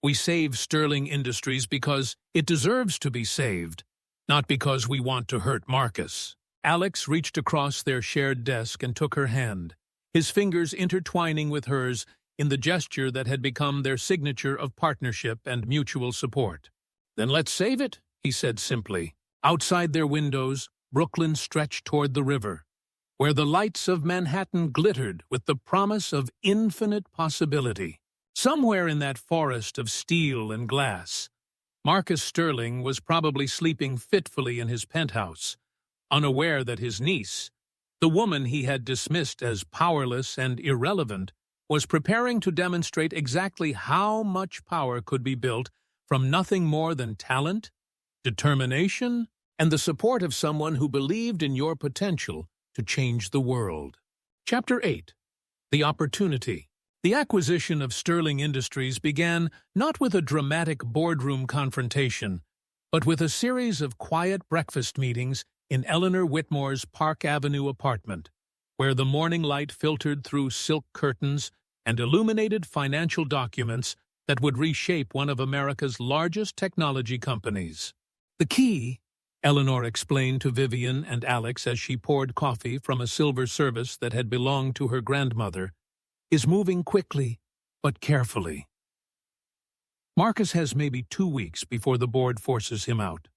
We save Sterling Industries because it deserves to be saved, not because we want to hurt Marcus. Alex reached across their shared desk and took her hand, his fingers intertwining with hers in the gesture that had become their signature of partnership and mutual support. Then let's save it, he said simply. Outside their windows, Brooklyn stretched toward the river, where the lights of Manhattan glittered with the promise of infinite possibility. Somewhere in that forest of steel and glass, Marcus Sterling was probably sleeping fitfully in his penthouse, unaware that his niece, the woman he had dismissed as powerless and irrelevant, was preparing to demonstrate exactly how much power could be built from nothing more than talent, determination, and the support of someone who believed in your potential to change the world. Chapter 8. The Opportunity. The acquisition of Sterling Industries began not with a dramatic boardroom confrontation, but with a series of quiet breakfast meetings in Eleanor Whitmore's Park Avenue apartment, where the morning light filtered through silk curtains and illuminated financial documents that would reshape one of America's largest technology companies. The key, Eleanor explained to Vivian and Alex as she poured coffee from a silver service that had belonged to her grandmother, is moving quickly but carefully. Marcus has maybe 2 weeks before the board forces him out.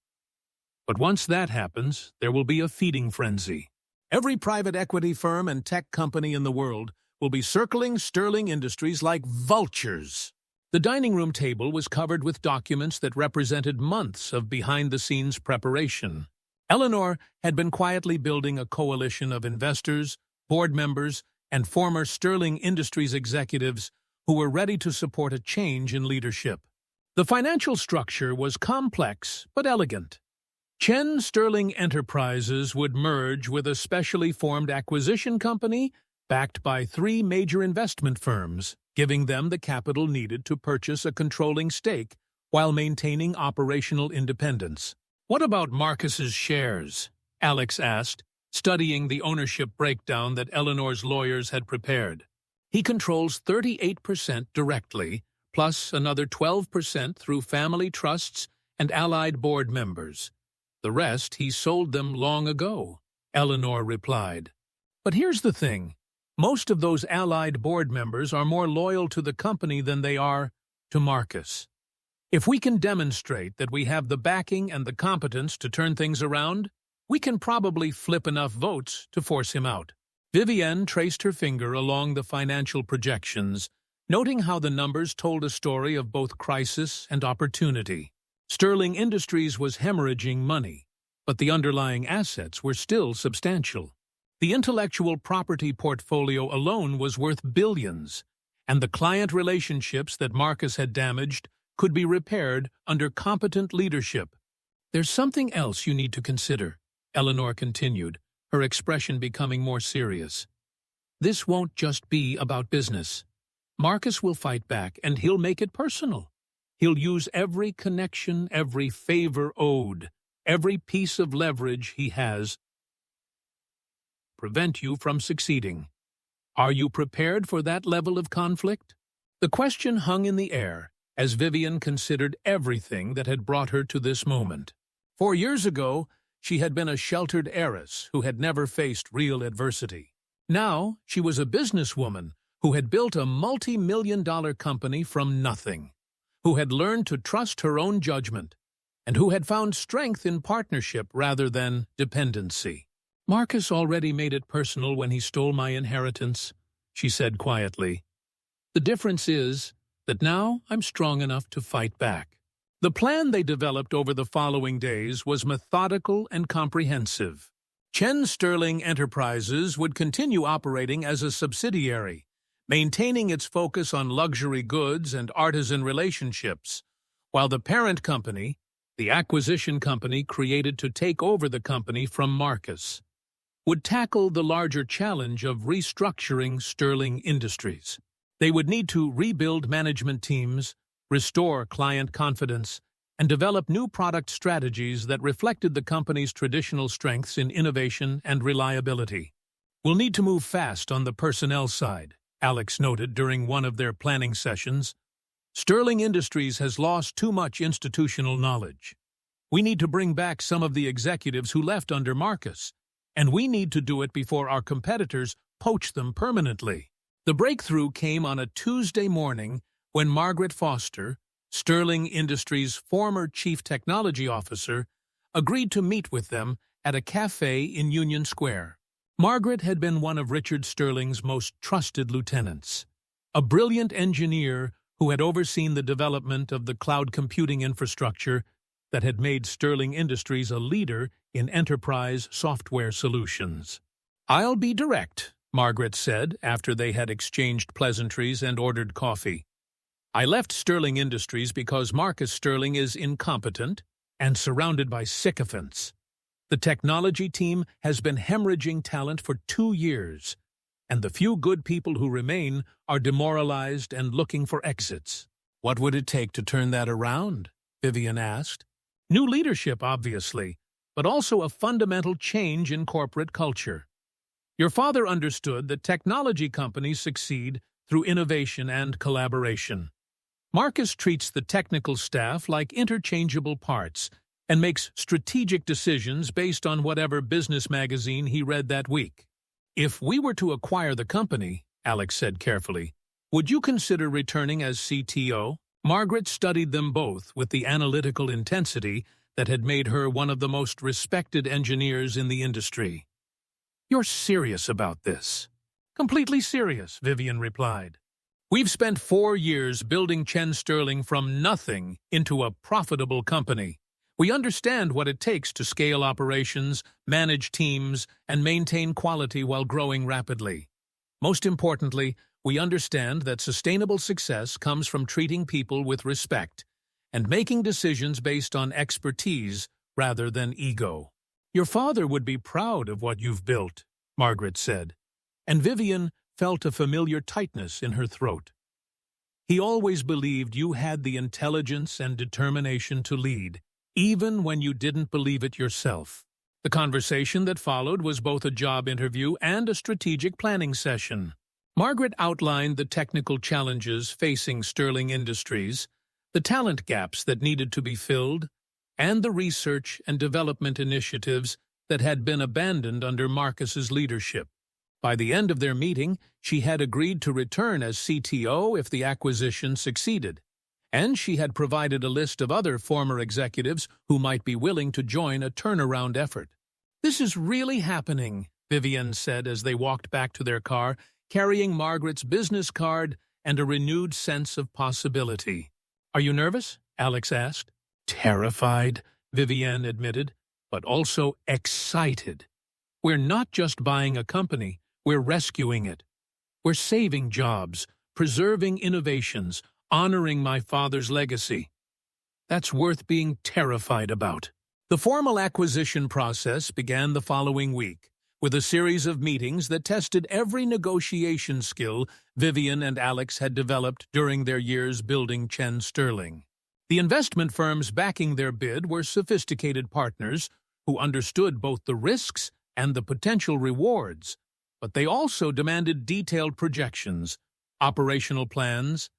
But once that happens, there will be a feeding frenzy. Every private equity firm and tech company in the world will be circling Sterling Industries like vultures. The dining room table was covered with documents that represented months of behind-the-scenes preparation. Eleanor had been quietly building a coalition of investors, board members, and former Sterling Industries executives who were ready to support a change in leadership. The financial structure was complex but elegant. Chen Sterling Enterprises would merge with a specially formed acquisition company backed by 3 major investment firms, giving them the capital needed to purchase a controlling stake while maintaining operational independence. What about Marcus's shares? Alex asked, studying the ownership breakdown that Eleanor's lawyers had prepared. He controls 38% directly, plus another 12% through family trusts and allied board members. The rest he sold them long ago, Eleanor replied. But here's the thing. Most of those allied board members are more loyal to the company than they are to Marcus. If we can demonstrate that we have the backing and the competence to turn things around, we can probably flip enough votes to force him out. Vivienne traced her finger along the financial projections, noting how the numbers told a story of both crisis and opportunity. Sterling Industries was hemorrhaging money, but the underlying assets were still substantial. The intellectual property portfolio alone was worth billions, and the client relationships that Marcus had damaged could be repaired under competent leadership. "There's something else you need to consider," Eleanor continued, her expression becoming more serious. "This won't just be about business. Marcus will fight back, and he'll make it personal. He'll use every connection, every favor owed, every piece of leverage he has to prevent you from succeeding. Are you prepared for that level of conflict?" The question hung in the air as Vivian considered everything that had brought her to this moment. 4 years ago, she had been a sheltered heiress who had never faced real adversity. Now, she was a businesswoman who had built a multi-million-dollar company from nothing, who had learned to trust her own judgment, and who had found strength in partnership rather than dependency. "Marcus already made it personal when he stole my inheritance," she said quietly. "The difference is that now I'm strong enough to fight back." The plan they developed over the following days was methodical and comprehensive. Chen Sterling Enterprises would continue operating as a subsidiary, maintaining its focus on luxury goods and artisan relationships, while the parent company, the acquisition company created to take over the company from Marcus, would tackle the larger challenge of restructuring Sterling Industries. They would need to rebuild management teams, restore client confidence, and develop new product strategies that reflected the company's traditional strengths in innovation and reliability. "We'll need to move fast on the personnel side," Alex noted during one of their planning sessions. "Sterling Industries has lost too much institutional knowledge. We need to bring back some of the executives who left under Marcus, and we need to do it before our competitors poach them permanently." The breakthrough came on a Tuesday morning when Margaret Foster, Sterling Industries' former chief technology officer, agreed to meet with them at a cafe in Union Square. Margaret had been one of Richard Sterling's most trusted lieutenants, a brilliant engineer who had overseen the development of the cloud computing infrastructure that had made Sterling Industries a leader in enterprise software solutions. "I'll be direct," Margaret said after they had exchanged pleasantries and ordered coffee. "I left Sterling Industries because Marcus Sterling is incompetent and surrounded by sycophants. The technology team has been hemorrhaging talent for 2 years, and the few good people who remain are demoralized and looking for exits." "What would it take to turn that around?" Vivian asked. "New leadership, obviously, but also a fundamental change in corporate culture. Your father understood that technology companies succeed through innovation and collaboration. Marcus treats the technical staff like interchangeable parts and makes strategic decisions based on whatever business magazine he read that week. If we were to acquire the company," Alex said carefully, "would you consider returning as CTO?" Margaret studied them both with the analytical intensity that had made her one of the most respected engineers in the industry. "You're serious about this?" "Completely serious," Vivian replied. "We've spent 4 years building Chen Sterling from nothing into a profitable company. We understand what it takes to scale operations, manage teams, and maintain quality while growing rapidly. Most importantly, we understand that sustainable success comes from treating people with respect and making decisions based on expertise rather than ego." "Your father would be proud of what you've built," Margaret said, and Vivian felt a familiar tightness in her throat. "He always believed you had the intelligence and determination to lead, even when you didn't believe it yourself." The conversation that followed was both a job interview and a strategic planning session. Margaret outlined the technical challenges facing Sterling Industries, the talent gaps that needed to be filled, and the research and development initiatives that had been abandoned under Marcus's leadership. By the end of their meeting, she had agreed to return as CTO if the acquisition succeeded, and she had provided a list of other former executives who might be willing to join a turnaround effort. "This is really happening," Vivian said as they walked back to their car, carrying Margaret's business card and a renewed sense of possibility. "Are you nervous?" Alex asked. "Terrified," Vivienne admitted, "but also excited. We're not just buying a company, we're rescuing it. We're saving jobs, preserving innovations, honoring my father's legacy. That's worth being terrified about." The formal acquisition process began the following week, with a series of meetings that tested every negotiation skill Vivienne and Alex had developed during their years building Chen Sterling. The investment firms backing their bid were sophisticated partners who understood both the risks and the potential rewards, but they also demanded detailed projections, operational plans,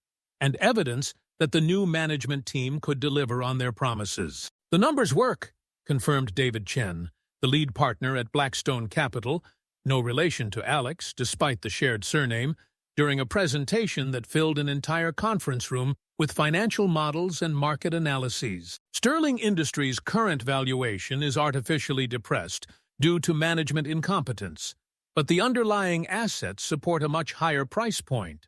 and evidence that the new management team could deliver on their promises. "The numbers work," confirmed David Chen, the lead partner at Blackstone Capital, no relation to Alex despite the shared surname, during a presentation that filled an entire conference room with financial models and market analyses. "Sterling Industries' current valuation is artificially depressed due to management incompetence, but the underlying assets support a much higher price point.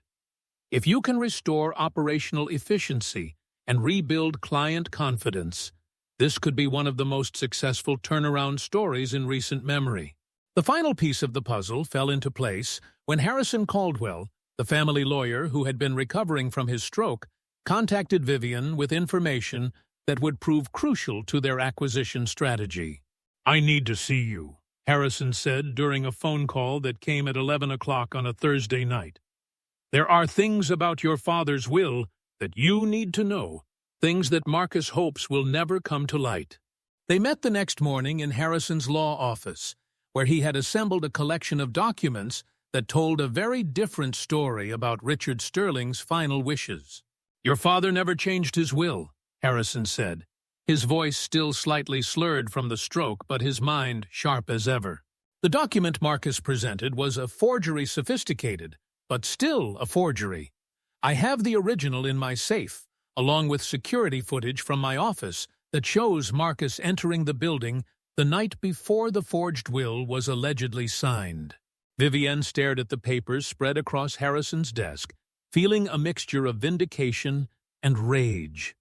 If you can restore operational efficiency and rebuild client confidence, this could be one of the most successful turnaround stories in recent memory." The final piece of the puzzle fell into place when Harrison Caldwell, the family lawyer who had been recovering from his stroke, contacted Vivienne with information that would prove crucial to their acquisition strategy. "I need to see you," Harrison said during a phone call that came at 11 o'clock on a Thursday night. "There are things about your father's will that you need to know, things that Marcus hopes will never come to light." They met the next morning in Harrison's law office, where he had assembled a collection of documents that told a very different story about Richard Sterling's final wishes. "Your father never changed his will," Harrison said, his voice still slightly slurred from the stroke but his mind sharp as ever. The document Marcus presented was a forgery sophisticated, but still a forgery. "I have the original in my safe, along with security footage from my office that shows Marcus entering the building the night before the forged will was allegedly signed." Vivienne stared at the papers spread across Harrison's desk, feeling a mixture of vindication and rage.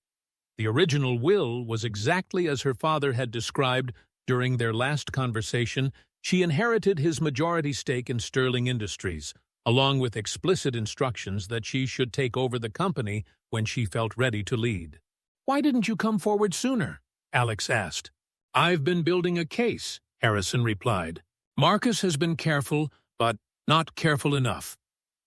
The original will was exactly as her father had described during their last conversation. She inherited his majority stake in Sterling Industries, along with explicit instructions that she should take over the company when she felt ready to lead. "Why didn't you come forward sooner?" Alex asked. "I've been building a case," Harrison replied. "Marcus has been careful, but not careful enough.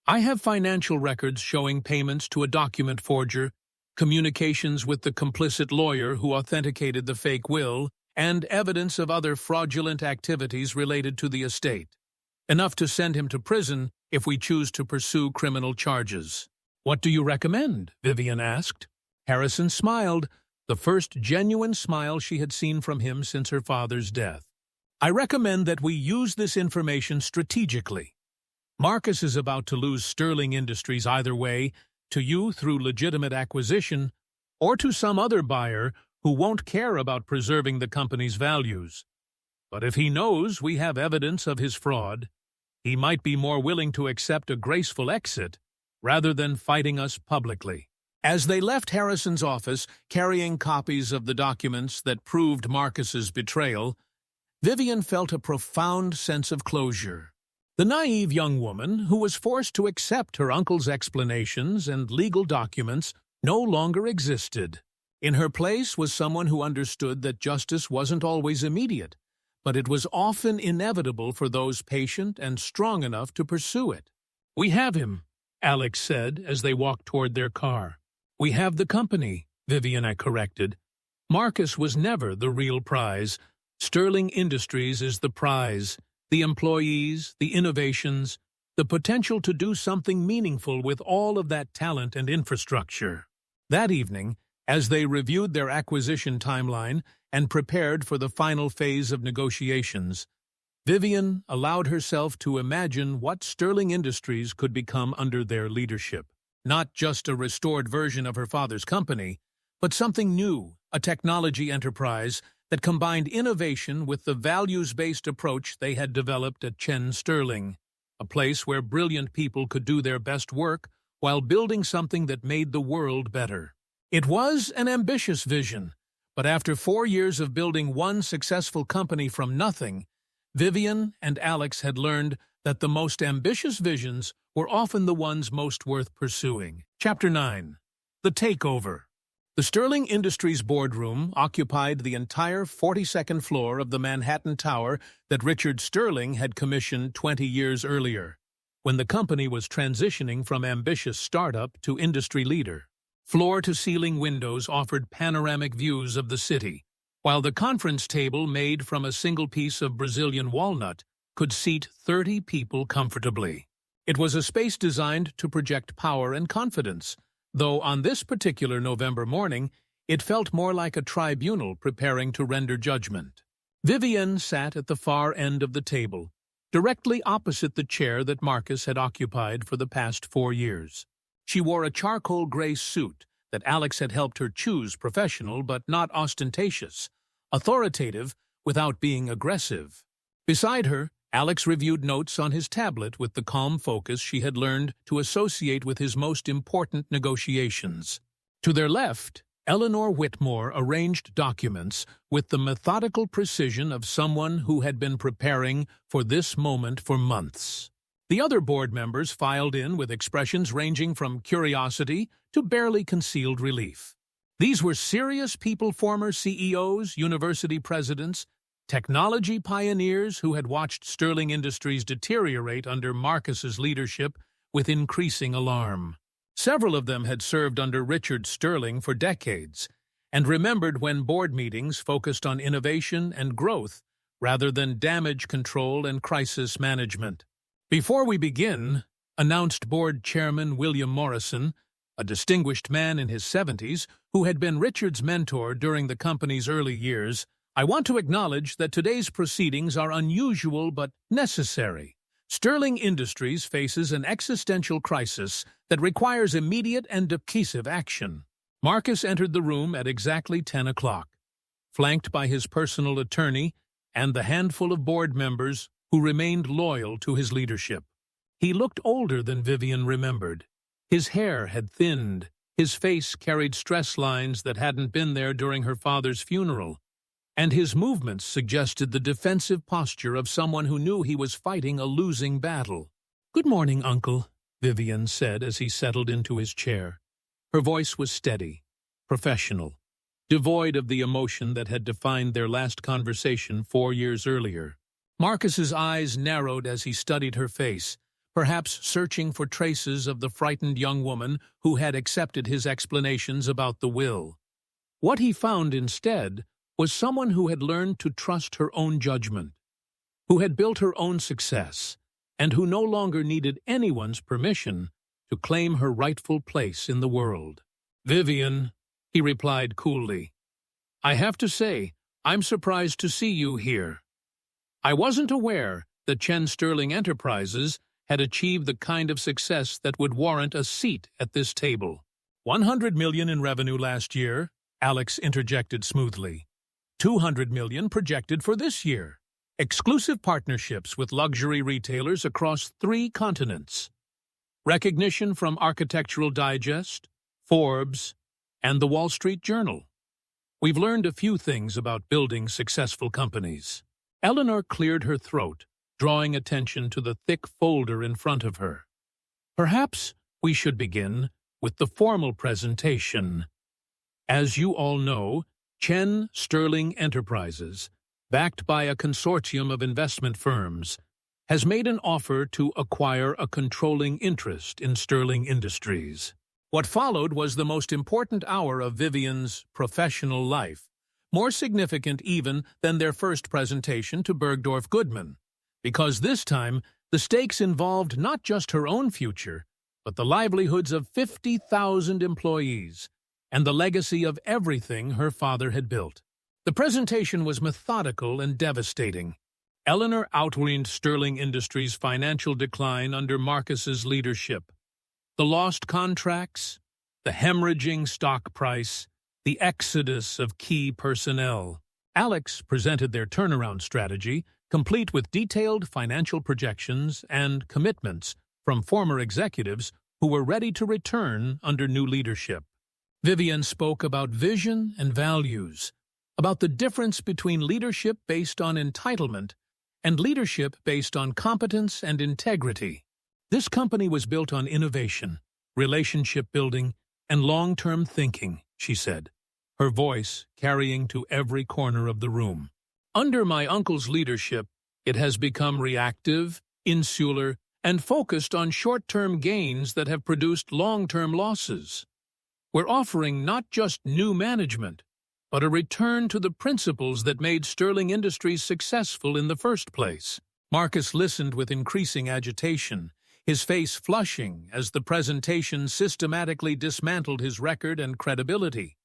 I have financial records showing payments to a document forger, communications with the complicit lawyer who authenticated the fake will, and evidence of other fraudulent activities related to the estate. Enough to send him to prison if we choose to pursue criminal charges." "What do you recommend?" Vivienne asked. Harrison smiled, the first genuine smile she had seen from him since her father's death. "I recommend that we use this information strategically. Marcus is about to lose Sterling Industries either way, to you through legitimate acquisition, or to some other buyer who won't care about preserving the company's values. But if he knows we have evidence of his fraud, he might be more willing to accept a graceful exit rather than fighting us publicly." As they left Harrison's office, carrying copies of the documents that proved Marcus's betrayal, Vivienne felt a profound sense of closure. The naive young woman, who was forced to accept her uncle's explanations and legal documents, no longer existed. In her place was someone who understood that justice wasn't always immediate, but it was often inevitable for those patient and strong enough to pursue it. "We have him," Alex said as they walked toward their car. "We have the company," Vivienne corrected. "Marcus was never the real prize. Sterling Industries is the prize. The employees, the innovations, the potential to do something meaningful with all of that talent and infrastructure." That evening, as they reviewed their acquisition timeline and prepared for the final phase of negotiations, Vivienne allowed herself to imagine what Sterling Industries could become under their leadership. Not just a restored version of her father's company, but something new, a technology enterprise that combined innovation with the values-based approach they had developed at Chen Sterling, a place where brilliant people could do their best work while building something that made the world better. It was an ambitious vision, but after 4 years of building one successful company from nothing, Vivian and Alex had learned that the most ambitious visions were often the ones most worth pursuing. Chapter 9. The Takeover. The Sterling Industries boardroom occupied the entire 42nd floor of the Manhattan Tower that Richard Sterling had commissioned 20 years earlier, when the company was transitioning from ambitious startup to industry leader. Floor-to-ceiling windows offered panoramic views of the city, while the conference table made from a single piece of Brazilian walnut could seat 30 people comfortably. It was a space designed to project power and confidence, though on this particular November morning, it felt more like a tribunal preparing to render judgment. Vivian sat at the far end of the table, directly opposite the chair that Marcus had occupied for the past 4 years. She wore a charcoal gray suit that Alex had helped her choose, professional but not ostentatious, authoritative without being aggressive. Beside her, Alex reviewed notes on his tablet with the calm focus she had learned to associate with his most important negotiations. To their left, Eleanor Whitmore arranged documents with the methodical precision of someone who had been preparing for this moment for months. The other board members filed in with expressions ranging from curiosity to barely concealed relief. These were serious people, former CEOs, university presidents, technology pioneers who had watched Sterling Industries deteriorate under Marcus's leadership with increasing alarm. Several of them had served under Richard Sterling for decades and remembered when board meetings focused on innovation and growth rather than damage control and crisis management. "Before we begin," announced Board Chairman William Morrison, a distinguished man in his 70s who had been Richard's mentor during the company's early years, "I want to acknowledge that today's proceedings are unusual but necessary. Sterling Industries faces an existential crisis that requires immediate and decisive action." Marcus entered the room at exactly 10 o'clock, flanked by his personal attorney and the handful of board members who remained loyal to his leadership. He looked older than Vivian remembered. His hair had thinned, his face carried stress lines that hadn't been there during her father's funeral, and his movements suggested the defensive posture of someone who knew he was fighting a losing battle. "Good morning, Uncle," Vivian said as he settled into his chair. Her voice was steady, professional, devoid of the emotion that had defined their last conversation 4 years earlier. Marcus's eyes narrowed as he studied her face, perhaps searching for traces of the frightened young woman who had accepted his explanations about the will. What he found instead was someone who had learned to trust her own judgment, who had built her own success, and who no longer needed anyone's permission to claim her rightful place in the world. "Vivian," he replied coolly, "I have to say, I'm surprised to see you here. I wasn't aware that Chen Sterling Enterprises had achieved the kind of success that would warrant a seat at this table." $100 million in revenue last year, Alex interjected smoothly. $200 million projected for this year. Exclusive partnerships with luxury retailers across 3 continents. Recognition from Architectural Digest, Forbes, and the Wall Street Journal. We've learned a few things about building successful companies. Eleanor cleared her throat, drawing attention to the thick folder in front of her. "Perhaps we should begin with the formal presentation. As you all know, Chen Sterling Enterprises, backed by a consortium of investment firms, has made an offer to acquire a controlling interest in Sterling Industries." What followed was the most important hour of Vivian's professional life, more significant even than their first presentation to Bergdorf Goodman, because this time the stakes involved not just her own future, but the livelihoods of 50,000 employees and the legacy of everything her father had built. The presentation was methodical and devastating. Eleanor outlined Sterling Industries' financial decline under Marcus's leadership, the lost contracts, the hemorrhaging stock price, the exodus of key personnel. Alex presented their turnaround strategy, complete with detailed financial projections and commitments from former executives who were ready to return under new leadership. Vivian spoke about vision and values, about the difference between leadership based on entitlement and leadership based on competence and integrity. This company was built on innovation, relationship building, and long-term thinking, she said, her voice carrying to every corner of the room. Under my uncle's leadership, it has become reactive, insular, and focused on short-term gains that have produced long-term losses. We're offering not just new management, but a return to the principles that made Sterling Industries successful in the first place. Marcus listened with increasing agitation, his face flushing as the presentation systematically dismantled his record and credibility.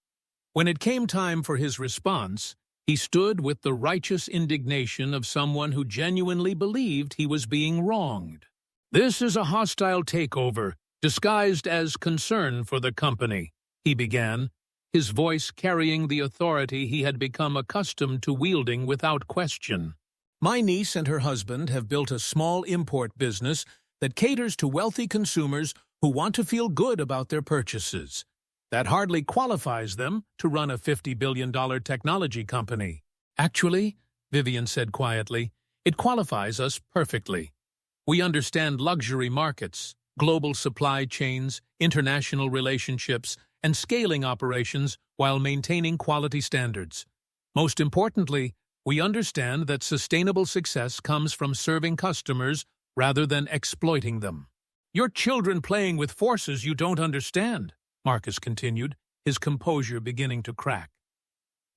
When it came time for his response, he stood with the righteous indignation of someone who genuinely believed he was being wronged. "This is a hostile takeover, disguised as concern for the company," he began, his voice carrying the authority he had become accustomed to wielding without question. "My niece and her husband have built a small import business that caters to wealthy consumers who want to feel good about their purchases. That hardly qualifies them to run a $50 billion technology company." "Actually," Vivian said quietly, "it qualifies us perfectly. We understand luxury markets, global supply chains, international relationships, and scaling operations while maintaining quality standards. Most importantly, we understand that sustainable success comes from serving customers rather than exploiting them." "Your children playing with forces you don't understand," Marcus continued, his composure beginning to crack.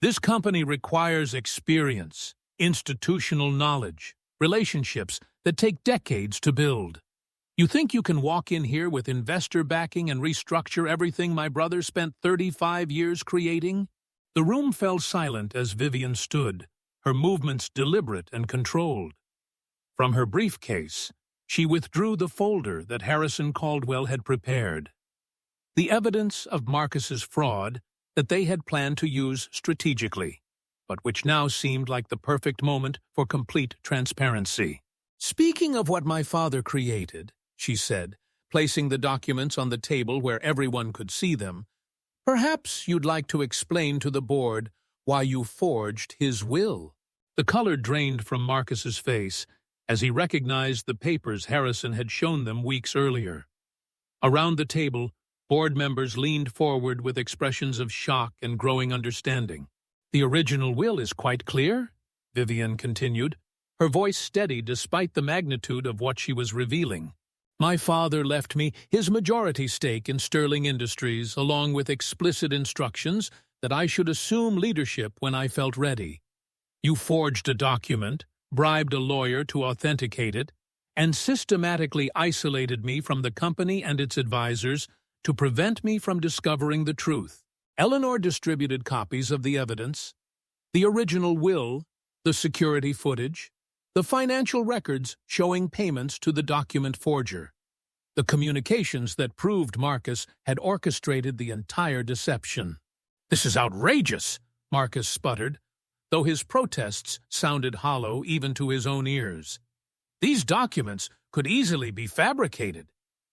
"This company requires experience, institutional knowledge, relationships that take decades to build. You think you can walk in here with investor backing and restructure everything my brother spent 35 years creating?" The room fell silent as Vivian stood, her movements deliberate and controlled. From her briefcase, she withdrew the folder that Harrison Caldwell had prepared. The evidence of Marcus's fraud that they had planned to use strategically, but which now seemed like the perfect moment for complete transparency. "Speaking of what my father created," she said, placing the documents on the table where everyone could see them, "perhaps you'd like to explain to the board why you forged his will." The color drained from Marcus's face as he recognized the papers Harrison had shown them weeks earlier. Around the table, board members leaned forward with expressions of shock and growing understanding. "The original will is quite clear," Vivian continued, her voice steady despite the magnitude of what she was revealing. "My father left me his majority stake in Sterling Industries, along with explicit instructions that I should assume leadership when I felt ready. You forged a document, bribed a lawyer to authenticate it, and systematically isolated me from the company and its advisors to prevent me from discovering the truth. Eleanor distributed copies of the evidence, the original will, the security footage, the financial records showing payments to the document forger, the communications that proved Marcus had orchestrated the entire deception." "This is outrageous," Marcus sputtered, though his protests sounded hollow even to his own ears. "These documents could easily be fabricated.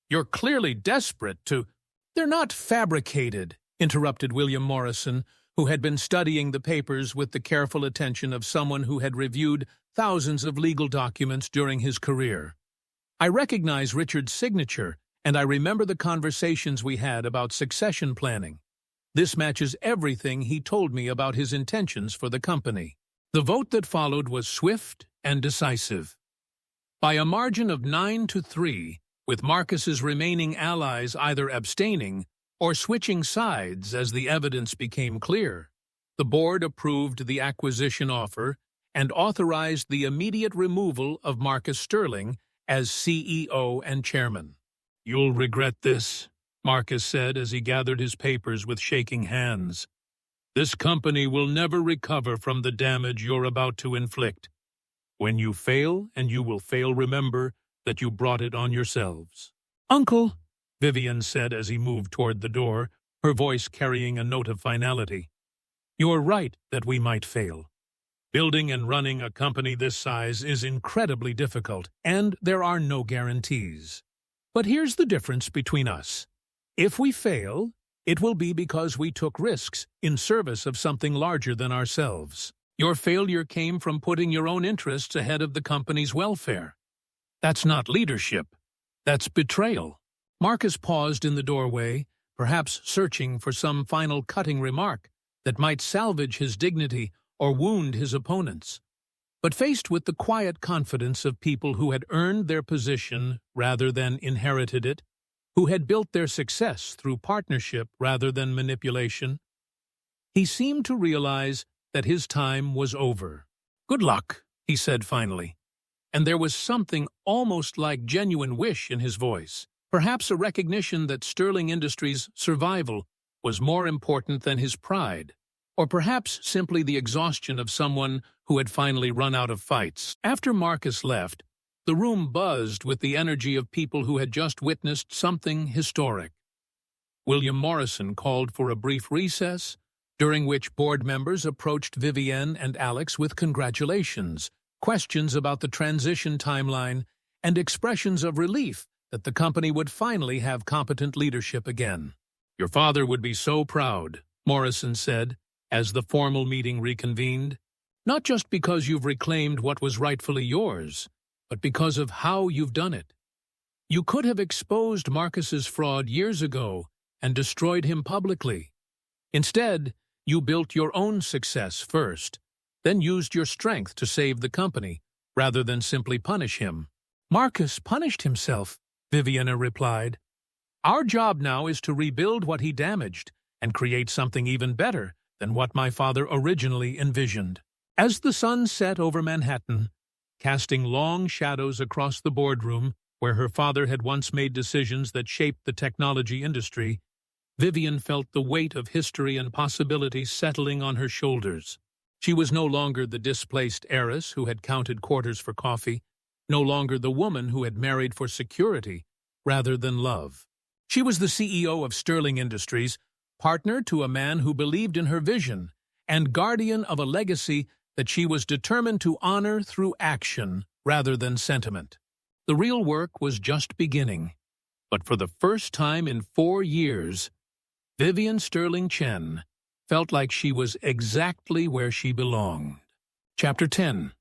You're clearly desperate to—" "They're not fabricated," interrupted William Morrison, who had been studying the papers with the careful attention of someone who had reviewed thousands of legal documents during his career. "I recognize Richard's signature, and I remember the conversations we had about succession planning. This matches everything he told me about his intentions for the company." The vote that followed was swift and decisive. By a margin of 9-3, with Marcus's remaining allies either abstaining or switching sides as the evidence became clear, the board approved the acquisition offer and authorized the immediate removal of Marcus Sterling as CEO and chairman. "You'll regret this," Marcus said as he gathered his papers with shaking hands. "This company will never recover from the damage you're about to inflict. When you fail, and you will fail, remember that you brought it on yourselves." "Uncle," Vivian said as he moved toward the door, her voice carrying a note of finality, "you're right that we might fail. Building and running a company this size is incredibly difficult, and there are no guarantees. But here's the difference between us. If we fail, it will be because we took risks in service of something larger than ourselves. Your failure came from putting your own interests ahead of the company's welfare. That's not leadership. That's betrayal. Marcus paused in the doorway, perhaps searching for some final cutting remark that might salvage his dignity or wound his opponents. But faced with the quiet confidence of people who had earned their position rather than inherited it, who had built their success through partnership rather than manipulation, he seemed to realize that his time was over. "Good luck," he said finally, and there was something almost like genuine wish in his voice, perhaps a recognition that Sterling Industries' survival was more important than his pride, or perhaps simply the exhaustion of someone who had finally run out of fights. After Marcus left, the room buzzed with the energy of people who had just witnessed something historic. William Morrison called for a brief recess, during which board members approached Vivienne and Alex with congratulations, questions about the transition timeline, and expressions of relief that the company would finally have competent leadership again. "Your father would be so proud," Morrison said, as the formal meeting reconvened. "Not just because you've reclaimed what was rightfully yours, but because of how you've done it. You could have exposed Marcus's fraud years ago and destroyed him publicly. Instead, you built your own success first, then used your strength to save the company, rather than simply punish him." "Marcus punished himself," Vivienne replied. "Our job now is to rebuild what he damaged and create something even better than what my father originally envisioned." As the sun set over Manhattan, casting long shadows across the boardroom where her father had once made decisions that shaped the technology industry, Vivienne felt the weight of history and possibility settling on her shoulders. She was no longer the displaced heiress who had counted quarters for coffee, no longer the woman who had married for security rather than love. She was the CEO of Sterling Industries, partner to a man who believed in her vision, and guardian of a legacy that she was determined to honor through action rather than sentiment. The real work was just beginning, but for the first time in 4 years, Vivienne Sterling Chen felt like she was exactly where she belonged. Chapter 10.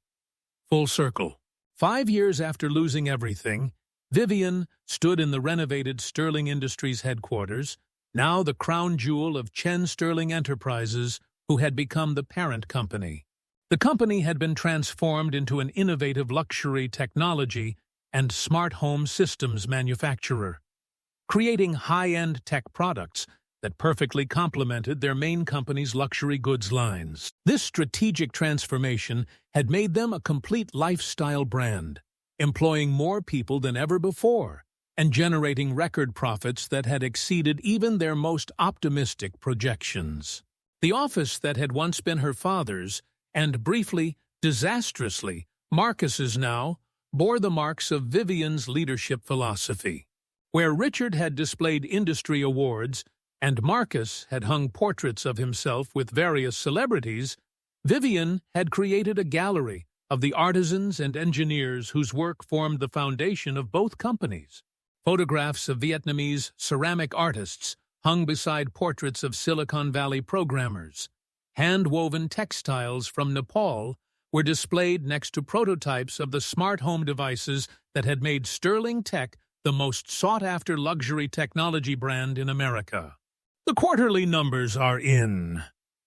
Full Circle. 5 years after losing everything, Vivienne stood in the renovated Sterling Industries headquarters, now the crown jewel of Chen Sterling Enterprises, who had become the parent company. The company had been transformed into an innovative luxury technology and smart home systems manufacturer, creating high-end tech products that perfectly complemented their main company's luxury goods lines. This strategic transformation had made them a complete lifestyle brand, employing more people than ever before and generating record profits that had exceeded even their most optimistic projections. The office that had once been her father's, and briefly, disastrously, Marcus's now, bore the marks of Vivienne's leadership philosophy. Where Richard had displayed industry awards and Marcus had hung portraits of himself with various celebrities, Vivienne had created a gallery of the artisans and engineers whose work formed the foundation of both companies. Photographs of Vietnamese ceramic artists hung beside portraits of Silicon Valley programmers. Hand-woven textiles from Nepal were displayed next to prototypes of the smart home devices that had made Sterling Tech the most sought-after luxury technology brand in America. "The quarterly numbers are in,"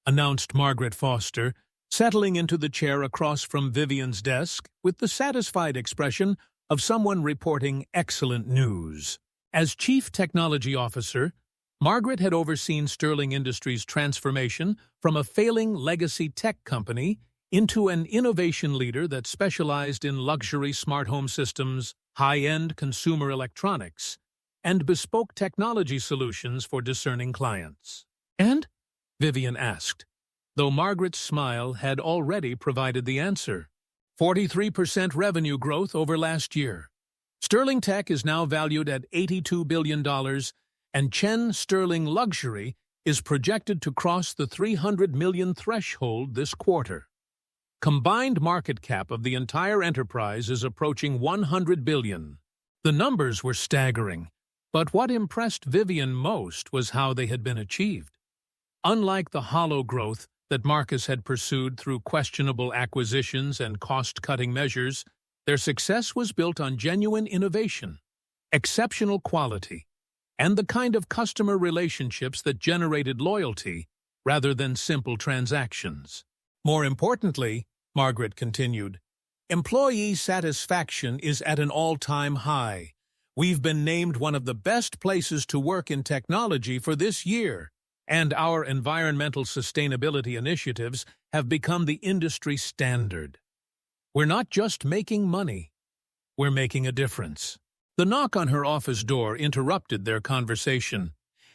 announced Margaret Foster, settling into the chair across from Vivienne's desk with the satisfied expression of someone reporting excellent news. As Chief Technology Officer, Margaret had overseen Sterling Industries' transformation from a failing legacy tech company into an innovation leader that specialized in luxury smart home systems, high-end consumer electronics, and bespoke technology solutions for discerning clients. "And?" Vivienne asked, though Margaret's smile had already provided the answer. 43% revenue growth over last year. Sterling Tech is now valued at $82 billion, and Chen Sterling Luxury is projected to cross the 300 million threshold this quarter. Combined market cap of the entire enterprise is approaching $100 billion. The numbers were staggering, but what impressed Vivian most was how they had been achieved. Unlike the hollow growth that Marcus had pursued through questionable acquisitions and cost-cutting measures, their success was built on genuine innovation, exceptional quality, and the kind of customer relationships that generated loyalty rather than simple transactions. More importantly, Margaret continued, employee satisfaction is at an all-time high. We've been named one of the best places to work in technology for this year, and our environmental sustainability initiatives have become the industry standard. We're not just making money, we're making a difference. The knock on her office door interrupted their conversation,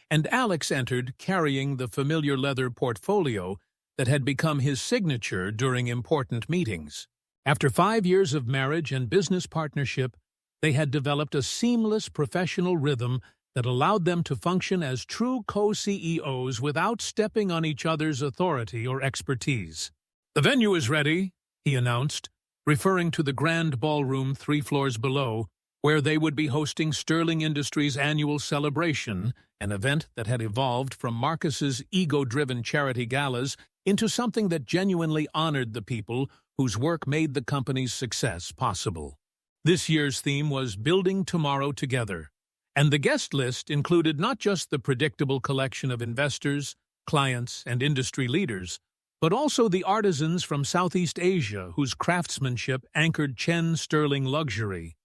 and Alex entered carrying the familiar leather portfolio that had become his signature during important meetings. After 5 years of marriage and business partnership, they had developed a seamless professional rhythm that allowed them to function as true co-CEOs without stepping on each other's authority or expertise. "The venue is ready," he announced, referring to the grand ballroom 3 floors below, where they would be hosting Sterling Industries' annual celebration, an event that had evolved from Marcus's ego-driven charity galas into something that genuinely honored the people whose work made the company's success possible. This year's theme was Building Tomorrow Together, and the guest list included not just the predictable collection of investors, clients, and industry leaders, but also the artisans from Southeast Asia whose craftsmanship anchored Chen Sterling luxury,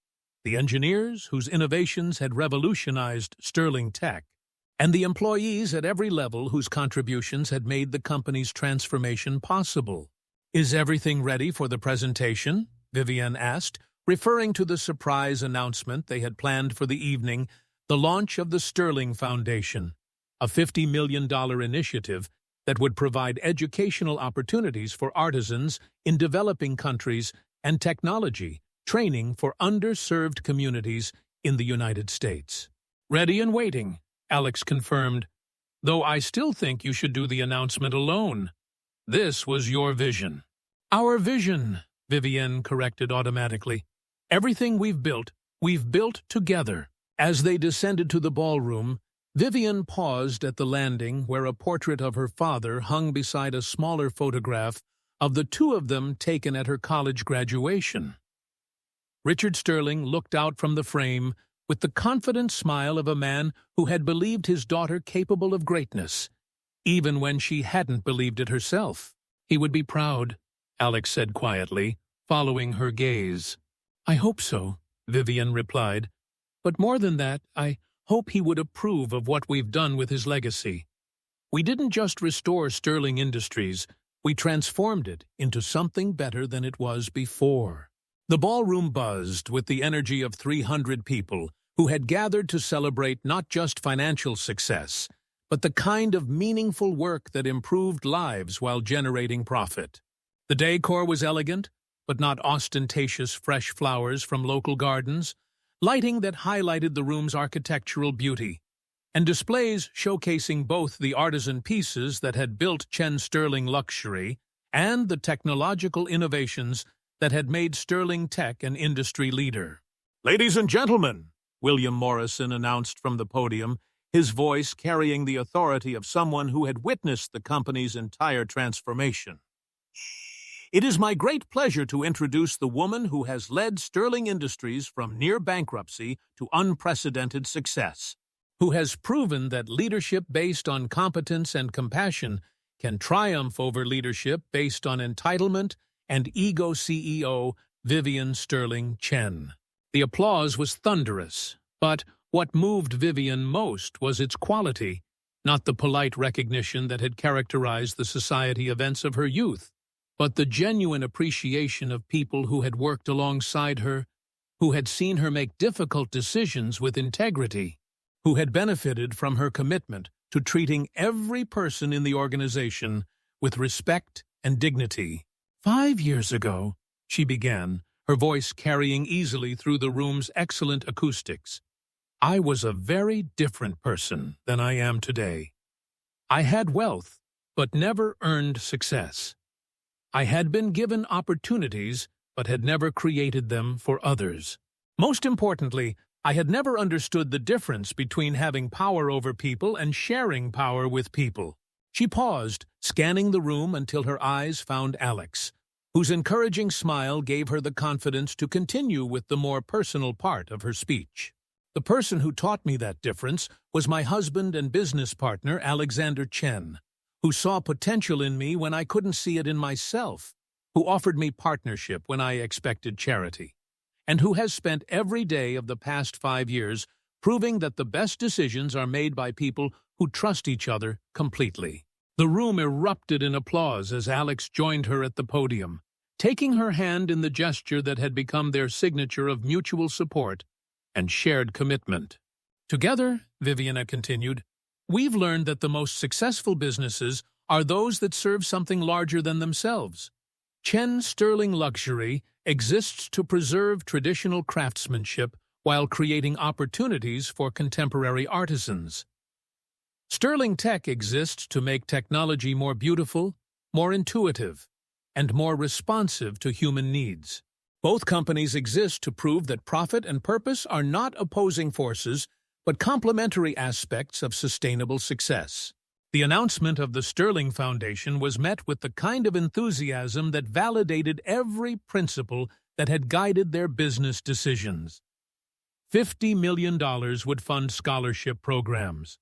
the engineers whose innovations had revolutionized Sterling tech, and the employees at every level whose contributions had made the company's transformation possible. "Is everything ready for the presentation?" Vivian asked, referring to the surprise announcement they had planned for the evening, the launch of the Sterling Foundation, a $50 million initiative that would provide educational opportunities for artisans in developing countries and technology training for underserved communities in the United States. "Ready and waiting," Alex confirmed, "though I still think you should do the announcement alone. This was your vision." "Our vision," Vivian corrected automatically. "Everything we've built together." As they descended to the ballroom, Vivian paused at the landing where a portrait of her father hung beside a smaller photograph of the two of them taken at her college graduation. Richard Sterling looked out from the frame with the confident smile of a man who had believed his daughter capable of greatness, even when she hadn't believed it herself. "He would be proud," Alex said quietly, following her gaze. "I hope so," Vivian replied. "But more than that, I hope he would approve of what we've done with his legacy. We didn't just restore Sterling Industries, we transformed it into something better than it was before." The ballroom buzzed with the energy of 300 people who had gathered to celebrate not just financial success, but the kind of meaningful work that improved lives while generating profit. The decor was elegant, but not ostentatious fresh flowers from local gardens, lighting that highlighted the room's architectural beauty, and displays showcasing both the artisan pieces that had built Chen Sterling luxury and the technological innovations that had made Sterling Tech an industry leader. "Ladies and gentlemen," William Morrison announced from the podium, his voice carrying the authority of someone who had witnessed the company's entire transformation. "It is my great pleasure to introduce the woman who has led Sterling Industries from near bankruptcy to unprecedented success, who has proven that leadership based on competence and compassion can triumph over leadership based on entitlement and ego. CEO Vivian Sterling Chen." The applause was thunderous, but what moved Vivian most was its quality, not the polite recognition that had characterized the society events of her youth, but the genuine appreciation of people who had worked alongside her, who had seen her make difficult decisions with integrity, who had benefited from her commitment to treating every person in the organization with respect and dignity. "5 years ago," she began, her voice carrying easily through the room's excellent acoustics, "I was a very different person than I am today. I had wealth, but never earned success. I had been given opportunities, but had never created them for others. Most importantly, I had never understood the difference between having power over people and sharing power with people. She paused, scanning the room until her eyes found Alex, whose encouraging smile gave her the confidence to continue with the more personal part of her speech. The person who taught me that difference was my husband and business partner, Alexander Chen, who saw potential in me when I couldn't see it in myself, who offered me partnership when I expected charity, and who has spent every day of the past 5 years proving that the best decisions are made by people who trust each other completely. The room erupted in applause as Alex joined her at the podium, taking her hand in the gesture that had become their signature of mutual support and shared commitment. Together, Viviana continued, we've learned that the most successful businesses are those that serve something larger than themselves. Chen Sterling Luxury exists to preserve traditional craftsmanship while creating opportunities for contemporary artisans. Sterling Tech exists to make technology more beautiful, more intuitive, and more responsive to human needs. Both companies exist to prove that profit and purpose are not opposing forces, but complementary aspects of sustainable success. The announcement of the Sterling Foundation was met with the kind of enthusiasm that validated every principle that had guided their business decisions. $50 million would fund scholarship programs,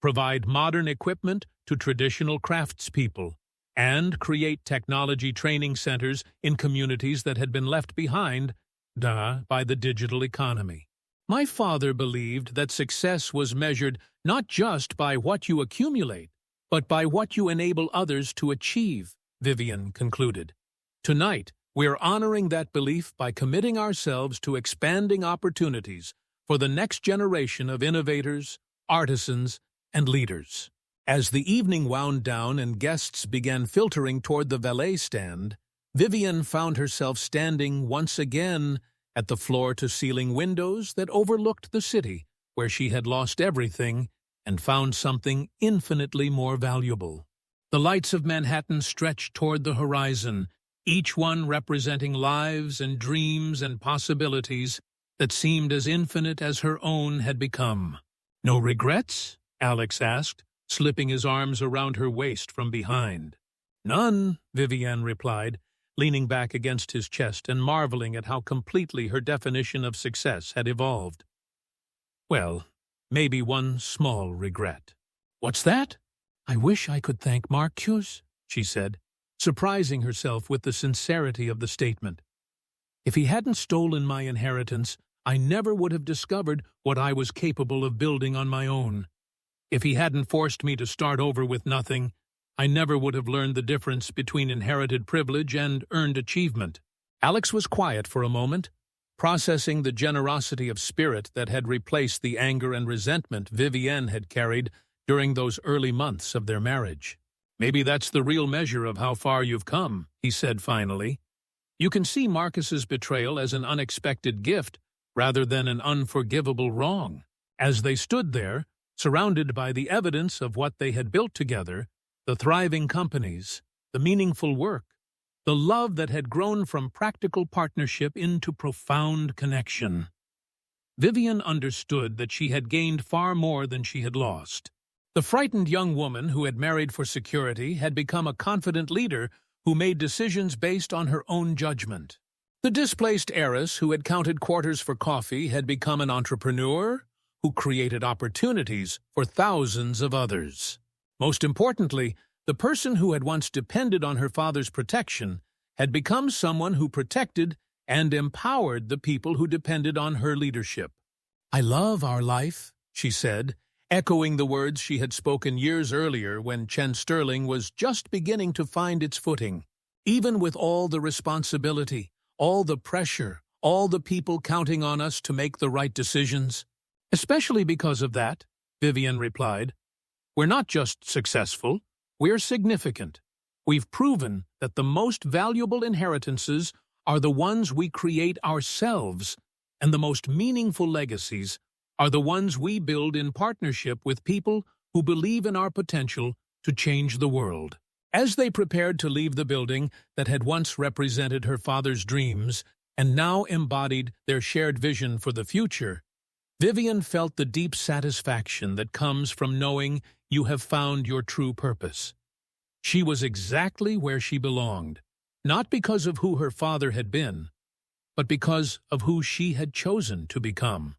provide modern equipment to traditional craftspeople, and create technology training centers in communities that had been left behind by the digital economy. My father believed that success was measured not just by what you accumulate, but by what you enable others to achieve, Vivian concluded. Tonight, we're honoring that belief by committing ourselves to expanding opportunities for the next generation of innovators, artisans, and leaders. As the evening wound down and guests began filtering toward the valet stand, Vivian found herself standing once again at the floor-to-ceiling windows that overlooked the city, where she had lost everything and found something infinitely more valuable. The lights of Manhattan stretched toward the horizon, each one representing lives and dreams and possibilities that seemed as infinite as her own had become. "No regrets?" Alex asked, slipping his arms around her waist from behind. "None," Vivian replied, leaning back against his chest and marveling at how completely her definition of success had evolved. "Well, maybe one small regret." "What's that?" "I wish I could thank Marcus," she said, surprising herself with the sincerity of the statement. "If he hadn't stolen my inheritance, I never would have discovered what I was capable of building on my own. If he hadn't forced me to start over with nothing, I never would have learned the difference between inherited privilege and earned achievement." Alex was quiet for a moment, processing the generosity of spirit that had replaced the anger and resentment Vivienne had carried during those early months of their marriage. "Maybe that's the real measure of how far you've come," he said finally. "You can see Marcus's betrayal as an unexpected gift rather than an unforgivable wrong." As they stood there, surrounded by the evidence of what they had built together, the thriving companies, the meaningful work, the love that had grown from practical partnership into profound connection, Vivian understood that she had gained far more than she had lost. The frightened young woman who had married for security had become a confident leader who made decisions based on her own judgment. The displaced heiress who had counted quarters for coffee had become an entrepreneur who created opportunities for thousands of others. Most importantly, the person who had once depended on her father's protection had become someone who protected and empowered the people who depended on her leadership. "I love our life," she said, echoing the words she had spoken years earlier when Chen Sterling was just beginning to find its footing. "Even with all the responsibility, all the pressure, all the people counting on us to make the right decisions." "Especially because of that," Vivian replied. "We're not just successful, we're significant. We've proven that the most valuable inheritances are the ones we create ourselves, and the most meaningful legacies are the ones we build in partnership with people who believe in our potential to change the world." As they prepared to leave the building that had once represented her father's dreams and now embodied their shared vision for the future, Vivian felt the deep satisfaction that comes from knowing you have found your true purpose. She was exactly where she belonged, not because of who her father had been, but because of who she had chosen to become.